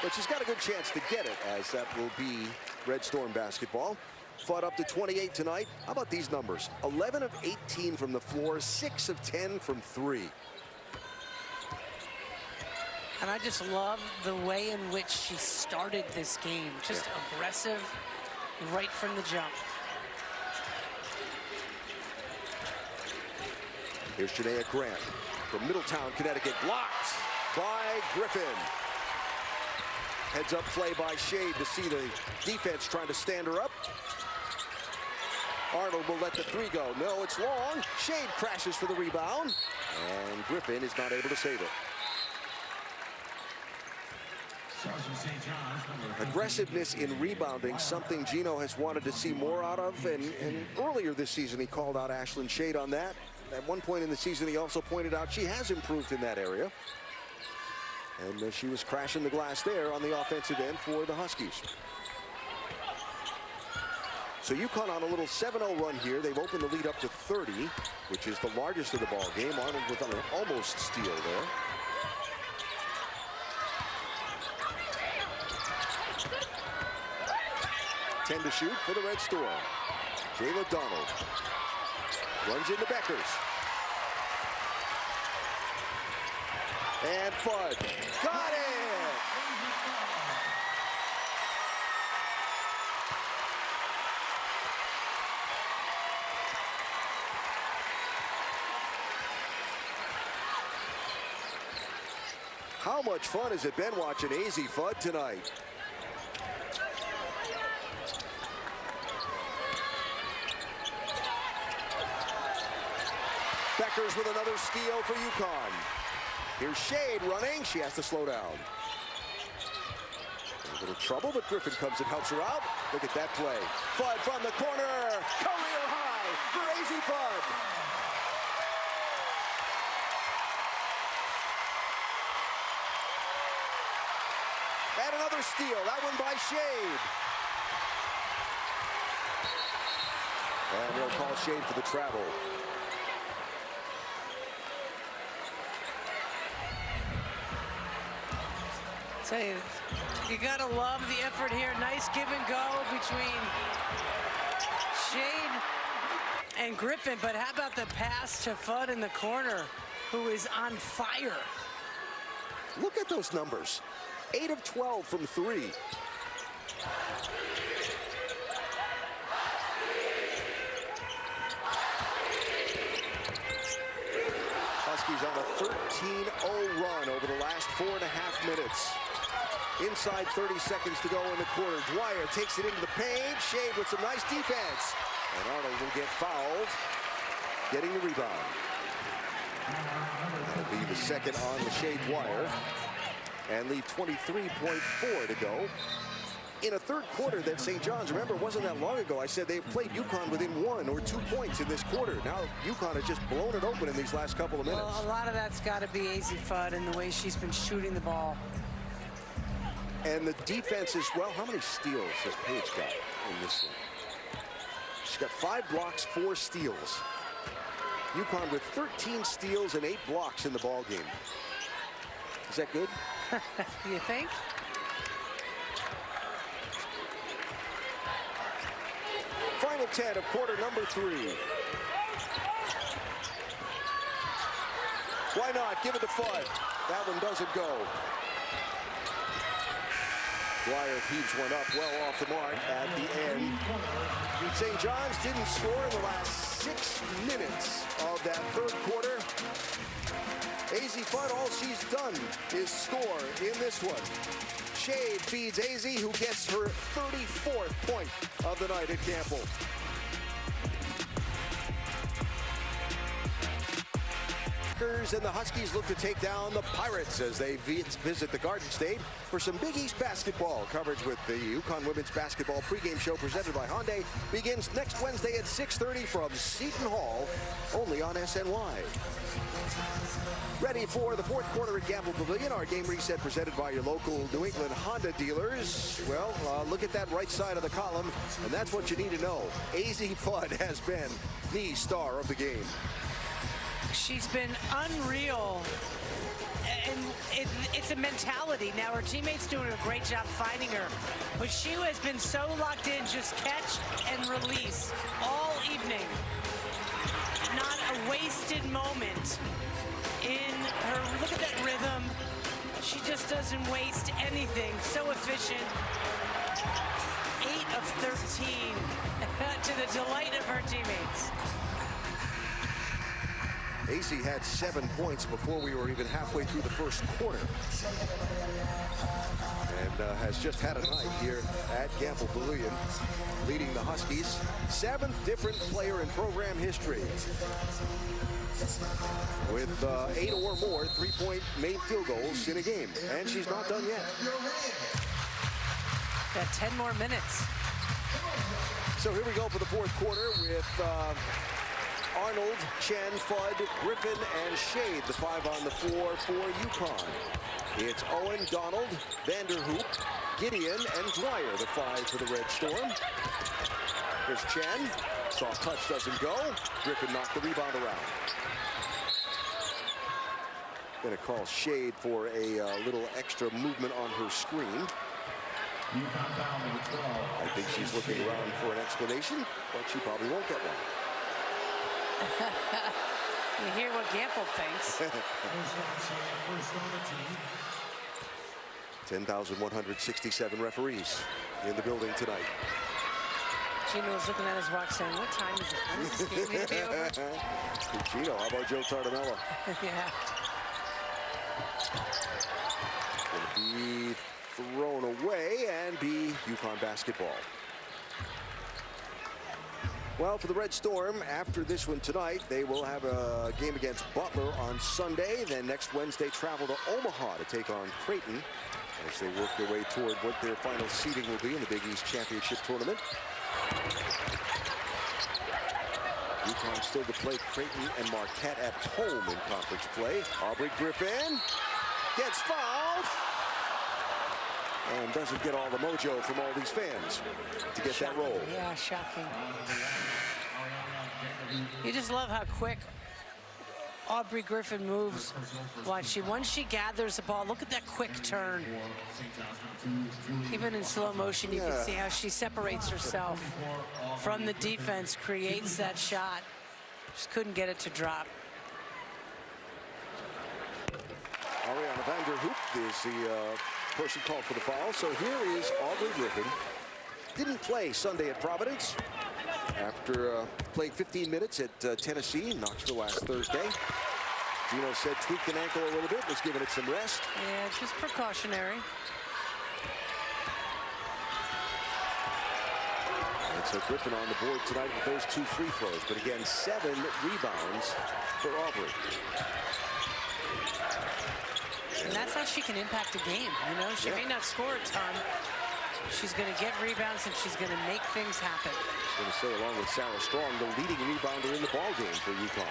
But she's got a good chance to get it, as that will be Red Storm basketball. Fudd up to 28 tonight. How about these numbers? 11 of 18 from the floor, 6 of 10 from 3. And I just love the way in which she started this game. Just aggressive right from the jump. Here's Janaea Grant from Middletown, Connecticut. Blocked by Griffin. Heads up play by Shade to see the defense trying to stand her up. Arnold will let the three go. No, it's long. Shade crashes for the rebound. And Griffin is not able to save it. Aggressiveness in rebounding, something Gino has wanted to see more out of. And earlier this season, he called out Ashlyn Shade on that. At one point in the season, he also pointed out she has improved in that area. And she was crashing the glass there on the offensive end for the Huskies. So UConn on a little 7-0 run here. They've opened the lead up to 30, which is the largest of the ball game. Arnold with an almost steal there. Ten to shoot for the Red Storm. Jayla Donald runs into Beckers. And Fudd got it! How much fun has it been watching AZ Fudd tonight? Beckers with another steal for UConn. Here's Shade running. She has to slow down. A little trouble, but Griffin comes and helps her out. Look at that play. Fudd from the corner. Career high for AZ Fudd. And another steal. That one by Shade. And they'll call Shade for the travel. Tell you, you gotta love the effort here. Nice give and go between Shade and Griffin, but how about the pass to Fudd in the corner, who is on fire? Look at those numbers. 8 of 12 from 3. Huskies on a 13-0 run over the last 4.5 minutes. Inside 30 seconds to go in the quarter. Dwyer takes it into the paint. Shade with some nice defense. And Arnold will get fouled, getting the rebound. That'll be the second on the Shade Dwyer. And leave 23.4 to go. In a third quarter that St. John's, remember, it wasn't that long ago, I said they played UConn within 1 or 2 points in this quarter. Now UConn has just blown it open in these last couple of minutes. Well, a lot of that's got to be AZ Fudd and the way she's been shooting the ball. And the defense as well. How many steals has Paige got in this one? She's got 5 blocks, 4 steals. UConn with 13 steals and 8 blocks in the ball game. Is that good? You think? Final 10 of quarter number 3. Why not? Give it to Fudd. That one doesn't go. Dwyer heaves one up well off the mark at the end. St. John's didn't score in the last 6 minutes of that third quarter. AZ Fudd, all she's done is score in this one. Shade feeds AZ, who gets her 34th point of the night at Campbell. And the Huskies look to take down the Pirates as they visit the Garden State for some Big East basketball. Coverage with the UConn women's basketball pregame show presented by Hyundai begins next Wednesday at 6:30 from Seton Hall, only on SNY. Ready for the fourth quarter at Gamble Pavilion. Our game reset presented by your local New England Honda dealers. Well, look at that right side of the column, and that's what you need to know. AZ Fudd has been the star of the game. She's been unreal, and it's a mentality. Now her teammates doing a great job finding her, but she has been so locked in, just catch and release all evening. Not a wasted moment in her. Look at that rhythm. She just doesn't waste anything. So efficient. 8 of 13 to the delight of her teammates. AC had 7 points before we were even halfway through the first quarter. And has just had a night here at Gamble Pavilion, leading the Huskies. 7th different player in program history with 8 or more three-point made field goals in a game. And she's not done yet. Got 10 more minutes. So here we go for the fourth quarter with Arnold, Chen, Fudd, Griffin, and Shade, the 5 on the floor for UConn. It's Owen, Donald, Vanderhoop, Gideon, and Dwyer, the 5 for the Red Storm. Here's Chen. Soft touch doesn't go. Griffin knocked the rebound around. Going to call Shade for a little extra movement on her screen. I think she's looking around for an explanation, but she probably won't get one. You hear what Gamble thinks. 10,167 referees in the building tonight. Gino was looking at his watch saying, what time is it? When is this game going to be over? Gino, how about Joe Tardamella? Yeah. Going to be thrown away and be UConn basketball. Well, for the Red Storm, after this one tonight, they will have a game against Butler on Sunday. Then next Wednesday, travel to Omaha to take on Creighton as they work their way toward what their final seeding will be in the Big East Championship Tournament. UConn still to play Creighton and Marquette at home in conference play. Aubrey Griffin gets fouled and doesn't get all the mojo from all these fans to get Shocking. that roll. Yeah, shocking. You just love how quick Aubrey Griffin moves. Once she gathers the ball, look at that quick turn. Even in slow motion, you can see how she separates herself from the defense, creates that shot. Just couldn't get it to drop. Ariana Vanderhoop is the person called for the foul. So here is Aubrey Griffin. Didn't play Sunday at Providence after playing 15 minutes at Tennessee, Knoxville last Thursday. Gino said tweaked an ankle a little bit, was giving it some rest. Yeah, it's just precautionary. And so Griffin on the board tonight with those 2 free throws. But again, 7 rebounds for Aubrey. And that's how she can impact a game, you know? She may not score a ton. She's going to get rebounds, and she's going to make things happen. I was going to say, along with Sarah Strong, the leading rebounder in the ballgame for UConn.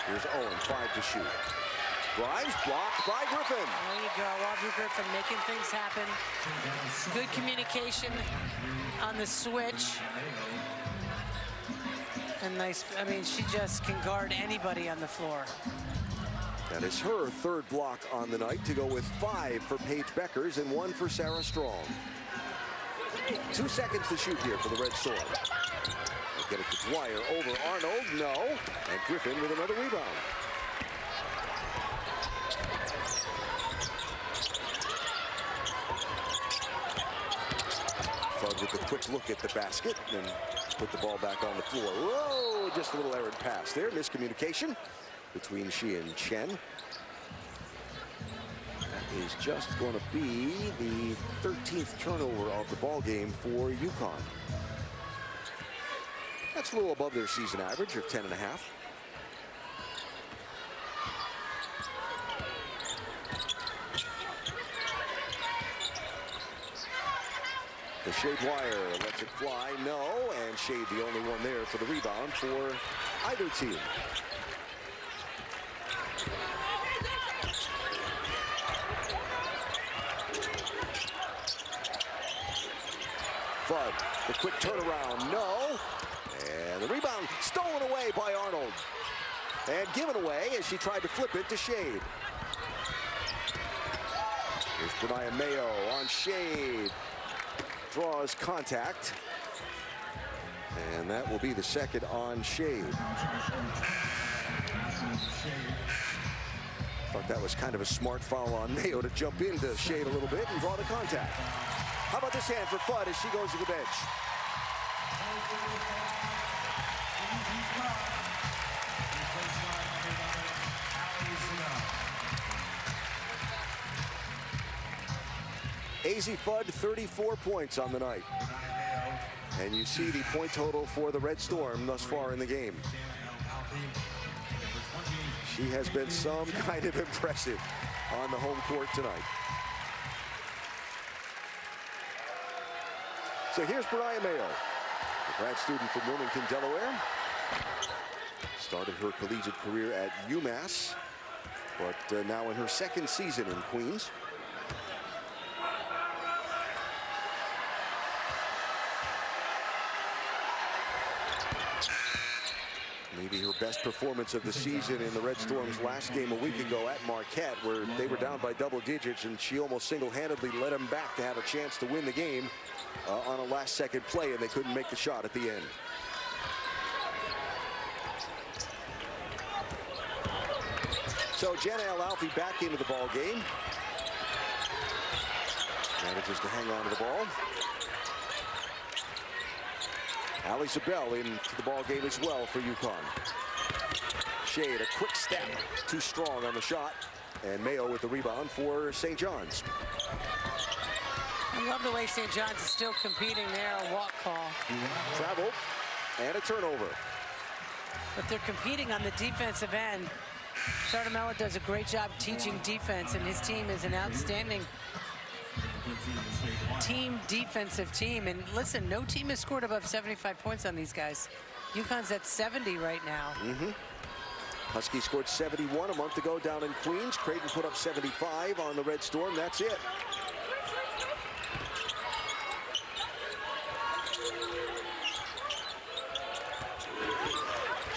Here's Owen, 5 to shoot. Drives, blocked by Griffin. There you go, Aubrey Griffin making things happen. Good communication on the switch. And nice, I mean, she just can guard anybody on the floor. That is her 3rd block on the night, to go with 5 for Paige Beckers and 1 for Sarah Strong. 2 seconds to shoot here for the Red Storm. They'll get it to Dwyer over Arnold, no. And Griffin with another rebound. Fudd with a quick look at the basket and put the ball back on the floor. Whoa, just a little errant pass there, miscommunication between she and Chen. That is just going to be the 13th turnover of the ball game for UConn. That's a little above their season average of 10.5. The Shade Dwyer lets it fly, no, and Shade the only one there for the rebound for either team. Fudd, the quick turnaround, no. And the rebound stolen away by Arnold. And given away as she tried to flip it to Shade. Here's Brianna Mayo on Shade. Draws contact. And that will be the 2nd on Shade. Thought that was kind of a smart foul on Mayo to jump into Shade a little bit and draw the contact. How about this hand for Fudd as she goes to the bench? AZ Fudd, 34 points on the night. And you see the point total for the Red Storm thus far in the game. She has been some kind of impressive on the home court tonight. So here's Mariah Mayo, a grad student from Wilmington, Delaware. Started her collegiate career at UMass, but now in her second season in Queens. Maybe her best performance of the season in the Red Storm's last game a week ago at Marquette, where they were down by double digits and she almost single-handedly led them back to have a chance to win the game on a last-second play, and they couldn't make the shot at the end. So Jenna Al-Alfi back into the ball game. Manages to hang on to the ball. Ali Zabel into the ball game as well for UConn. Shade, a quick step, too strong on the shot, and Mayo with the rebound for St. John's. I love the way St. John's is still competing there, a walk call. Travel and a turnover. But they're competing on the defensive end. Sartamella does a great job teaching defense, and his team is an outstanding defensive team. And listen, no team has scored above 75 points on these guys. UConn's at 70 right now. Huskies scored 71 a month ago down in Queens. Creighton put up 75 on the Red Storm. That's it.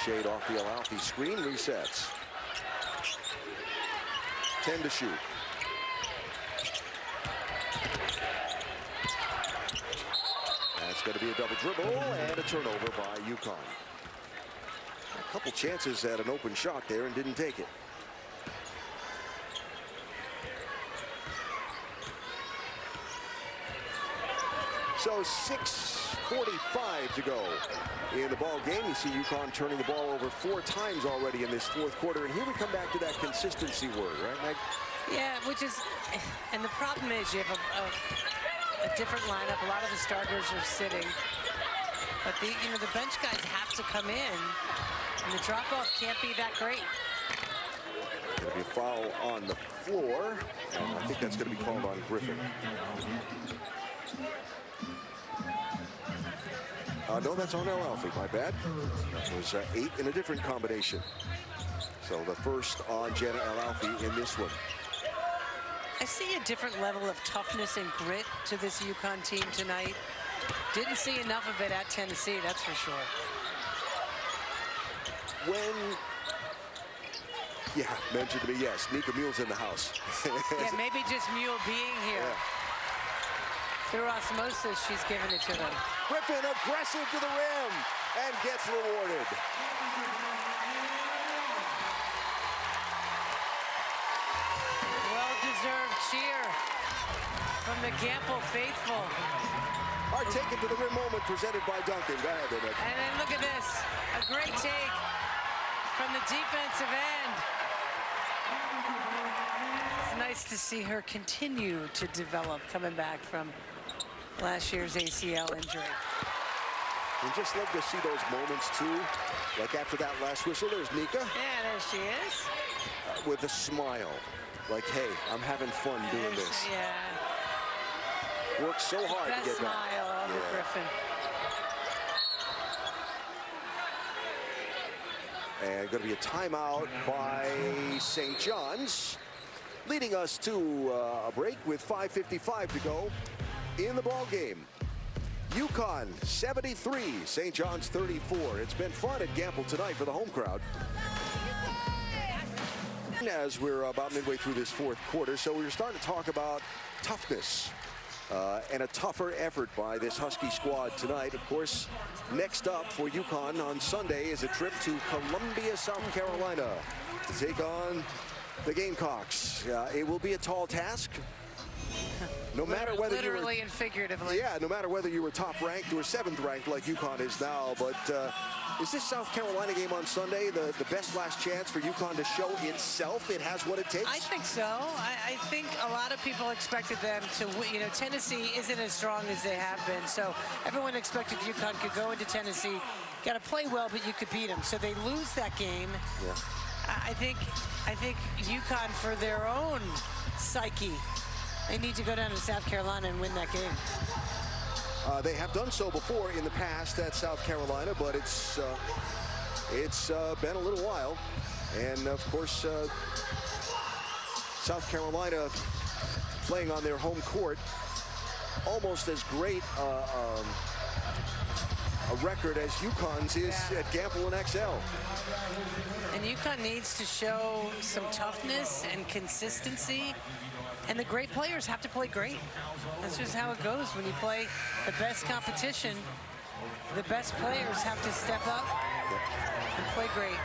Shade off the Al-Alfi screen, resets. 10 to shoot. That's going to be a double dribble and a turnover by UConn. A couple chances at an open shot there and didn't take it. So 6:45 to go in the ball game. You see UConn turning the ball over 4 times already in this fourth quarter. And here we come back to that consistency word, right, Meg? Yeah, which is, and the problem is you have a different lineup. A lot of the starters are sitting, but the bench guys have to come in, and the drop-off can't be that great. Going to be a foul on the floor. I think that's going to be called on Griffin. No, that's on Al-Alfi, my bad. That was 8 in a different combination. So the first on Jenna Al-Alfi in this one. I see a different level of toughness and grit to this UConn team tonight. Didn't see enough of it at Tennessee, that's for sure. Mentioned to me, yes, Nika Mühl's in the house. Yeah, maybe just Mühl being here. Yeah. Through osmosis, she's giving it to them. Griffin aggressive to the rim and gets rewarded. Well-deserved cheer from the Gamble faithful. Our take it to the rim moment presented by Duncan. Go ahead, Nick. And then look at this. A great take from the defensive end. It's nice to see her continue to develop, coming back from last year's ACL injury. And just love to see those moments too. Like after that last whistle, there's Nika. Yeah, there she is. With a smile. Like, hey, I'm having fun doing this. Yeah. Worked so hard Best to get back. smile of Griffin. And going to be a timeout by St. John's, leading us to a break with 5:55 to go in the ball game. UConn 73, St. John's 34. It's been fun at Gamble tonight for the home crowd. As we're about midway through this fourth quarter, so we're starting to talk about toughness and a tougher effort by this Husky squad tonight. Of course, next up for UConn on Sunday is a trip to Columbia, South Carolina to take on the Gamecocks. It will be a tall task. No matter whether literally and figuratively. Yeah, no matter whether you were top ranked or 7th ranked like UConn is now. But is this South Carolina game on Sunday the best last chance for UConn to show itself it has what it takes? I think so. I think a lot of people expected them to win. You know, Tennessee isn't as strong as they have been, so everyone expected UConn could go into Tennessee, got to play well, but you could beat them. So they lose that game. Yeah. I think UConn, for their own psyche, they need to go down to South Carolina and win that game. They have done so before in the past at South Carolina, but it's been a little while. And, of course, South Carolina playing on their home court, almost as great a record as UConn's is at Gamble and XL. And UConn needs to show some toughness and consistency. And the great players have to play great. That's just how it goes when you play the best competition. The best players have to step up and play great.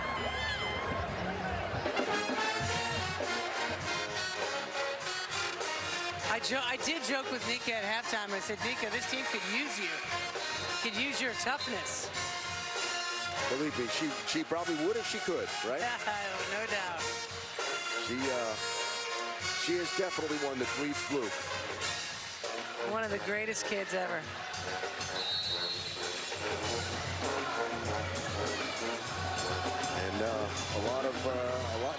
I did joke with Nika at halftime. I said, Nika, this team could use you. Could use your toughness. Believe me, she probably would if she could, right? No doubt. She is definitely one that bleeds blue. One of the greatest kids ever. And a lot,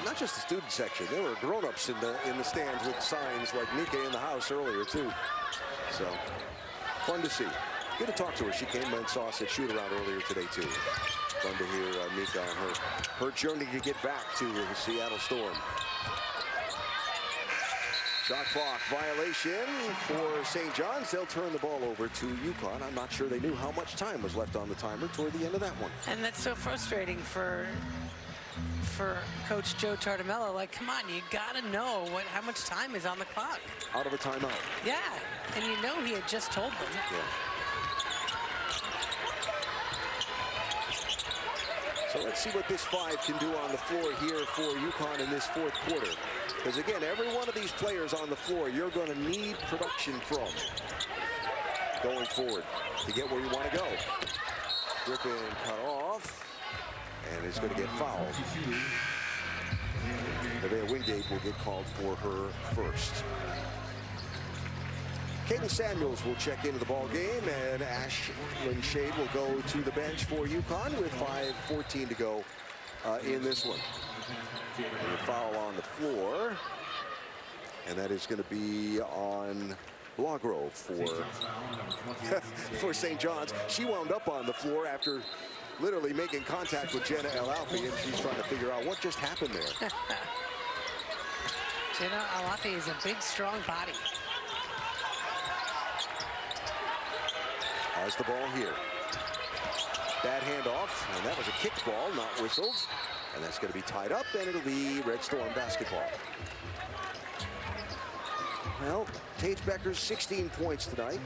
not just the student section. There were grown-ups in the stands with signs like Nika in the house earlier too. So fun to see. Good to talk to her. She came and saw us at shoot-around earlier today too. Fun to hear Nika on her journey to get back to the Seattle Storm. Shot clock violation for St. John's. They'll turn the ball over to UConn. I'm not sure they knew how much time was left on the timer toward the end of that one. And that's so frustrating for Coach Joe Tartamello. Like, come on, you gotta know how much time is on the clock. Out of a timeout. Yeah, and you know he had just told them. Yeah. So let's see what this five can do on the floor here for UConn in this fourth quarter. Because again, every one of these players on the floor, you're going to need production from going forward to get where you want to go. Griffin cut off, and is going to get fouled. Nevaeh Wingate will get called for her first. Caden Samuels will check into the ball game, and Ashlyn Shade will go to the bench for UConn with 5:14 to go in this one. A foul on the floor, and that is going to be on Blogrove for St. John's. She wound up on the floor after literally making contact with Jenna El-Alfi, and she's trying to figure out what just happened there. Jenna El-Alfi is a big, strong body. Has the ball here. Bad handoff, and that was a kicked ball, not whistled. And that's going to be tied up, and it'll be Red Storm basketball. Well, Tage Becker's 16 points tonight,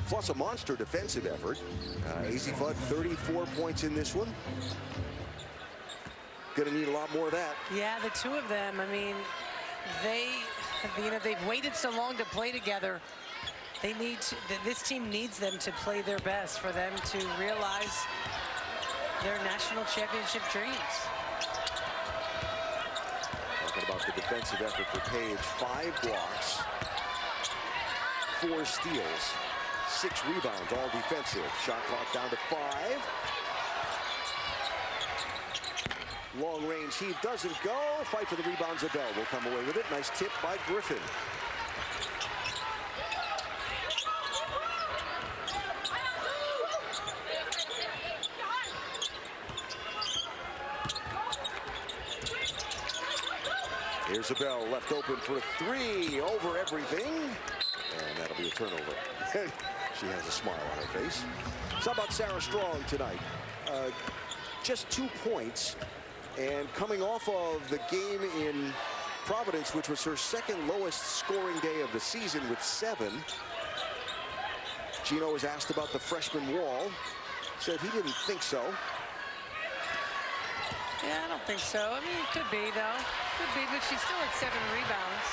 plus a monster defensive effort. AZ Fudd, 34 points in this one. Going to need a lot more of that. Yeah, the two of them, I mean, they've waited so long to play together. They need to, this team needs them to play their best for them to realize their national championship dreams. Talking about the defensive effort for Page. 5 blocks, 4 steals, 6 rebounds, all defensive. Shot clock down to 5. Long range heave doesn't go. Fight for the rebound. Zabel will come away with it. Nice tip by Griffin. Here's Zabel left open for 3 over everything. And that'll be a turnover. She has a smile on her face. So how about Sarah Strong tonight? Just 2 points. And coming off of the game in Providence, which was her second lowest scoring day of the season with 7. Gino was asked about the freshman wall. Said he didn't think so. Yeah, I don't think so. I mean, it could be, though. Could be, but she's still at 7 rebounds.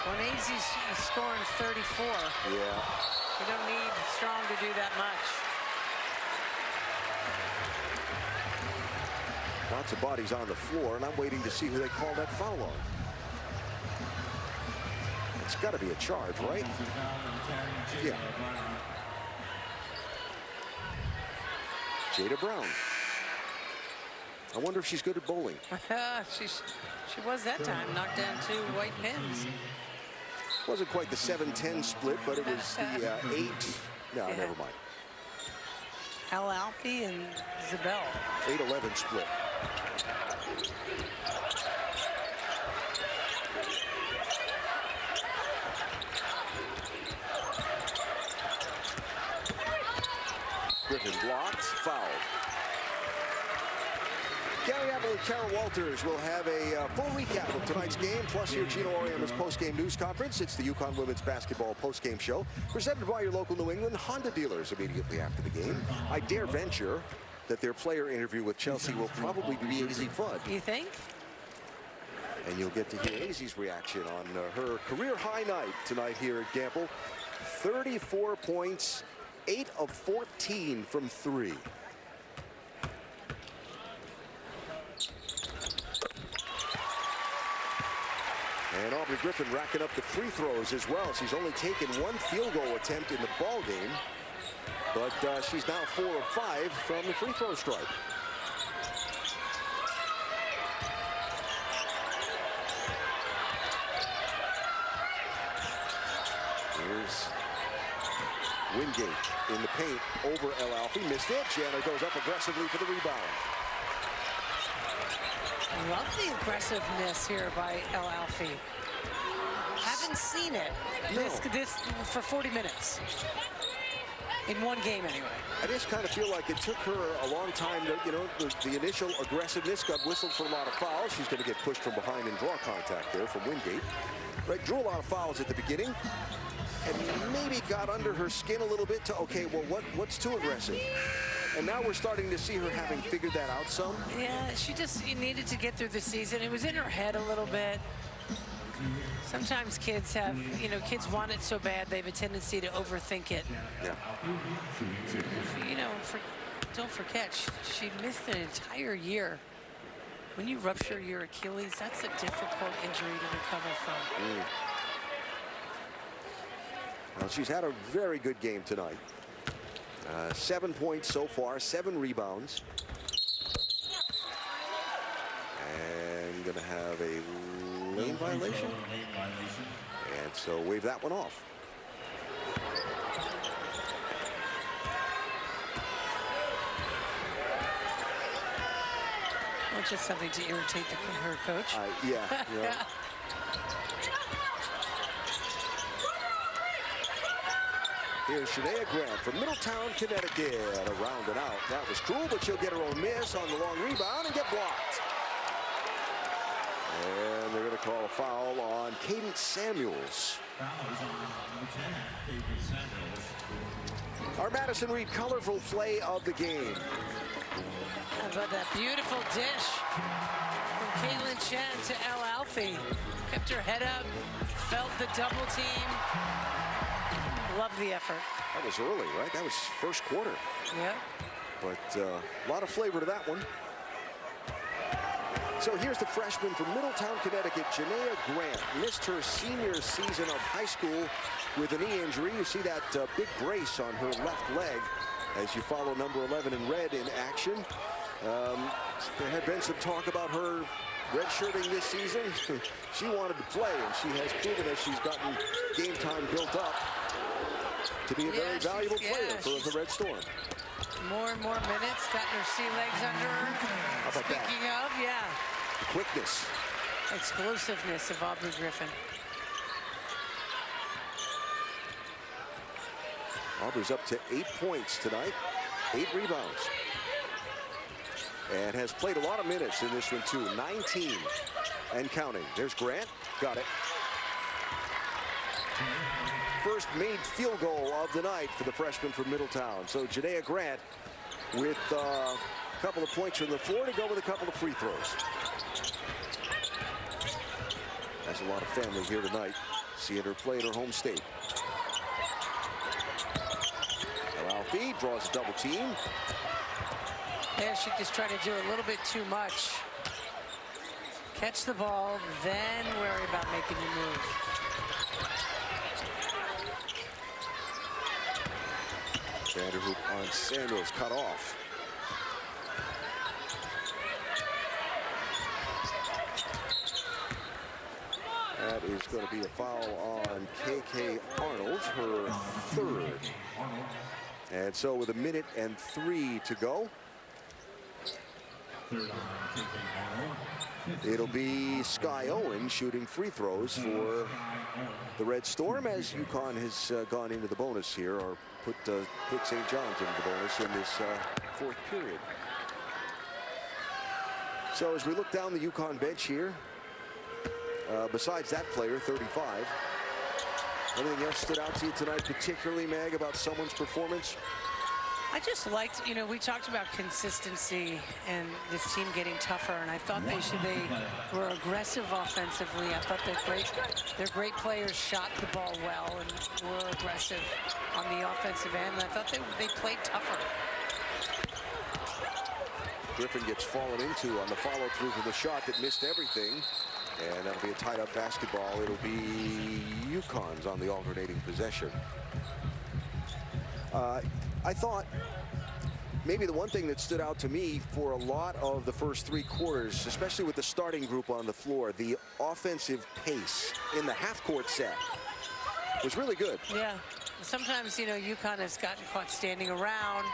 When AZ's scoring 34. Yeah. You don't need Strong to do that much. Lots of bodies on the floor, and I'm waiting to see who they call that foul on. It's got to be a charge, right? Yeah. Jada Brown. I wonder if she's good at bowling. She was that time. Knocked down 2 white pins. Wasn't quite the 7-10 split, but it was the 8. No, Yeah. never mind. Al Alfie and Zabel. 8-11 split. Griffin blocked, fouled. Gary Apple and Kara Walters will have a full recap of tonight's game, plus hear Gino Auriemma's post-game news conference. It's the UConn women's basketball post-game show, presented by your local New England Honda dealers immediately after the game. I dare venture that their player interview with Chelsea will probably be Azzi Fudd. You think? And you'll get to hear Azzi's reaction on her career-high night tonight here at Gamble. 34 points, 8 of 14 from 3. And Aubrey Griffin racking up the free throws as well. She's only taken 1 field goal attempt in the ball game, but she's now 4 of 5 from the free throw stripe. Here's Wingate in the paint over El Alfie. Missed it. Jana goes up aggressively for the rebound. Love the aggressiveness here by El Alfie. Haven't seen it this for 40 minutes. In 1 game anyway. I just kind of feel like it took her a long time to, you know, the initial aggressiveness got whistled for a lot of fouls. She's going to get pushed from behind and draw contact there from Wingate. Right, drew a lot of fouls at the beginning. And maybe got under her skin a little bit to, okay, well, what's too aggressive? And now we're starting to see her having figured that out some. Yeah, she just needed to get through the season. It was in her head a little bit. Sometimes kids have, you know, kids want it so bad they have a tendency to overthink it. Yeah. You know, don't forget, she missed an entire year. When you rupture your Achilles, that's a difficult injury to recover from. Well, she's had a very good game tonight. 7 points so far, 7 rebounds. And going to have a lane violation. And so wave that one off. Well, just something to irritate her coach. Yeah. Here's Shania Grant from Middletown, Connecticut. Around and out. That was cool, but she'll get her own miss on the long rebound and get blocked. And they're going to call a foul on Cadence Samuels. Our Madison Reed colorful play of the game. How about that beautiful dish from Caitlin Chen to El Alfie. Kept her head up, felt the double team. Love the effort. That was early, right? That was first quarter. Yeah. But a lot of flavor to that one. So here's the freshman from Middletown, Connecticut, Shania Grant. Missed her senior season of high school with a knee injury. You see that big brace on her left leg as you follow number 11 in red in action. There had been some talk about her redshirting this season. She wanted to play, and she has proven as she's gotten game time built up to be a very valuable player for the Red Storm. More and more minutes, gotten her sea legs under her. How about Speaking that? of, yeah. Quickness. Explosiveness of Aubrey Griffin. Aubrey's up to 8 points tonight, 8 rebounds. And has played a lot of minutes in this one too, 19 and counting. There's Grant, got it. First made field goal of the night for the freshman from Middletown. So Shania Grant with a couple of points from the floor to go with a couple of free throws. That's a lot of family here tonight, seeing her play in her home state. Alfie draws a double team. There she just tried to do a little bit too much. Catch the ball, then worry about making the move. Vanderhoop on Samuels, cut off. That is going to be a foul on KK Arnold, her third. And so with 1:03 to go, it'll be Sky Owen shooting free throws for the Red Storm, as UConn has gone into the bonus here, or put St. John's into the bonus in this fourth period. So as we look down the UConn bench here, besides that player, 35, anything else stood out to you tonight, particularly, Mag, about someone's performance? I just liked, you know, we talked about consistency and this team getting tougher, and I thought they were aggressive offensively. I thought their great players shot the ball well and were aggressive on the offensive end, and I thought they played tougher. Griffin gets fallen into on the follow-through for the shot that missed everything, and that'll be a tied-up basketball. It'll be UConn's on the alternating possession. I thought maybe the one thing that stood out to me for a lot of the first three quarters, especially with the starting group on the floor, the offensive pace in the half-court set was really good. Yeah, sometimes, you know, UConn has gotten caught standing around,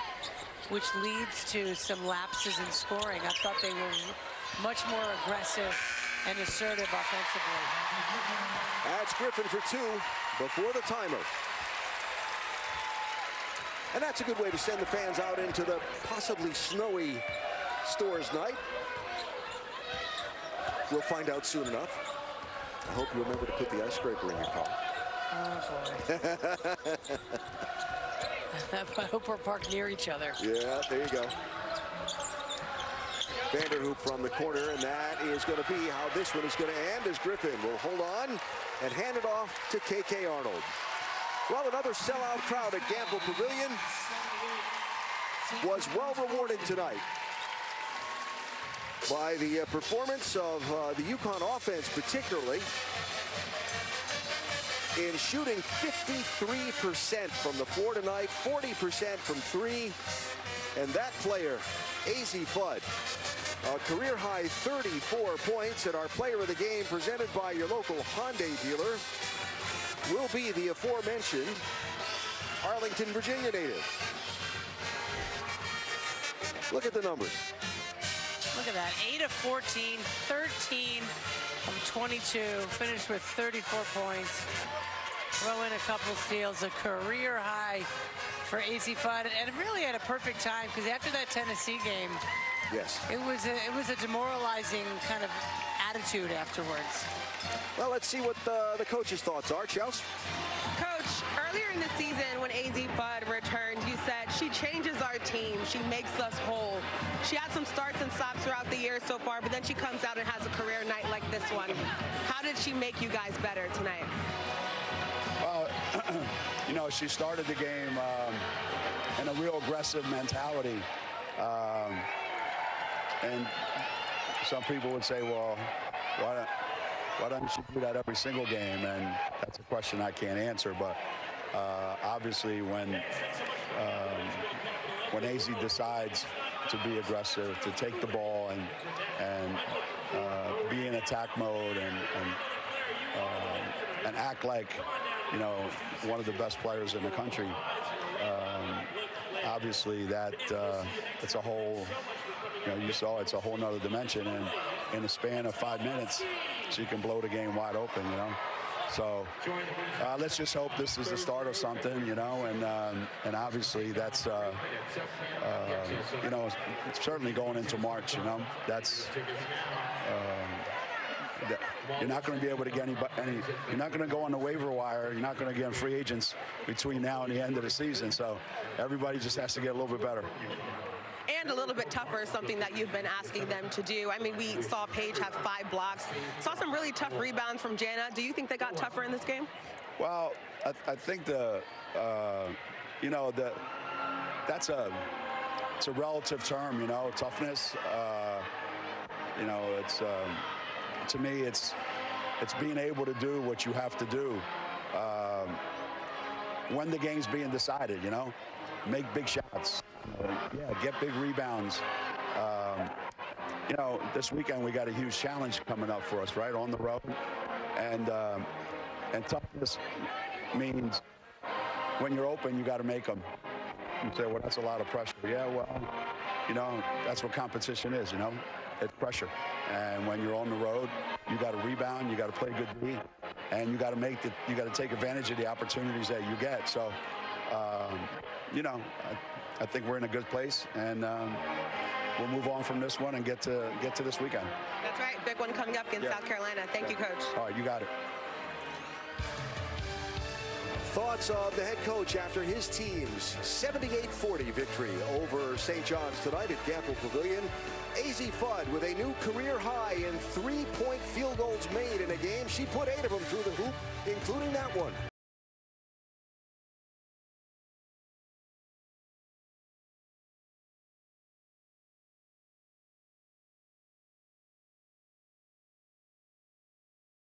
which leads to some lapses in scoring. I thought they were much more aggressive and assertive offensively. That's Griffin for two before the timer. And that's a good way to send the fans out into the possibly snowy Stores night. We'll find out soon enough. I hope you remember to put the ice scraper in your car. Oh, boy. I hope we're parked near each other. Yeah, there you go. Vanderhoop from the corner, and that is going to be how this one is going to end, as Griffin will hold on and hand it off to KK Arnold. Well, another sellout crowd at Gamble Pavilion was well rewarded tonight by the performance of the UConn offense, particularly in shooting 53% from the floor tonight, 40% from three. And that player, AZ Fudd, a career-high 34 points, and our player of the game, presented by your local Hyundai dealer, will be the aforementioned Arlington, Virginia native. Look at the numbers. Look at that, 8 of 14, 13 of 22, finished with 34 points. Throw in a couple steals, a career high for AZ Fudd, and really at a perfect time, because after that Tennessee game, yes, it was a demoralizing kind of attitude afterwards. Well, let's see what the coach's thoughts are. Chelsea? Coach, earlier in the season when AZ Fudd returned, you said she changes our team. She makes us whole. She had some starts and stops throughout the year so far, but then she comes out and has a career night like this one. How did she make you guys better tonight? Well, you know, she started the game in a real aggressive mentality. And some people would say, well, why don't she do that every single game? And that's a question I can't answer. But obviously, when AZ decides to be aggressive, to take the ball and be in attack mode and act like, you know, one of the best players in the country, obviously it's a whole, you know, you saw it's a whole nother dimension, and in a span of 5 minutes, she can blow the game wide open, you know. So let's just hope this is the start of something, you know, and obviously that's, you know, certainly going into March, you know, that's, you're not going to be able to get any, you're not going to go on the waiver wire, you're not going to get free agents between now and the end of the season, so everybody just has to get a little bit better. And a little bit tougher is something that you've been asking them to do. I mean, we saw Paige have 5 blocks. Saw some really tough rebounds from Jana. Do you think they got tougher in this game? Well, I think you know, that's a it's a relative term, you know, toughness. You know, it's to me, it's being able to do what you have to do when the game's being decided. You know, make big shots. Yeah, get big rebounds. You know, this weekend we got a huge challenge coming up for us, right, on the road, and toughness means when you're open, you got to make them. You say, well, that's a lot of pressure. Yeah, well, you know, that's what competition is, you know. It's pressure. And when you're on the road, you got to rebound, you got to play good D, and you got to take advantage of the opportunities that you get. So, you know, I think we're in a good place, and we'll move on from this one and get to this weekend. That's right. Big one coming up against South Carolina. Thank you, Coach. All right, you got it. Thoughts of the head coach after his team's 78-40 victory over St. John's tonight at Gamble Pavilion. AZ Fudd with a new career high in 3-point field goals made in a game. She put 8 of them through the hoop, including that one.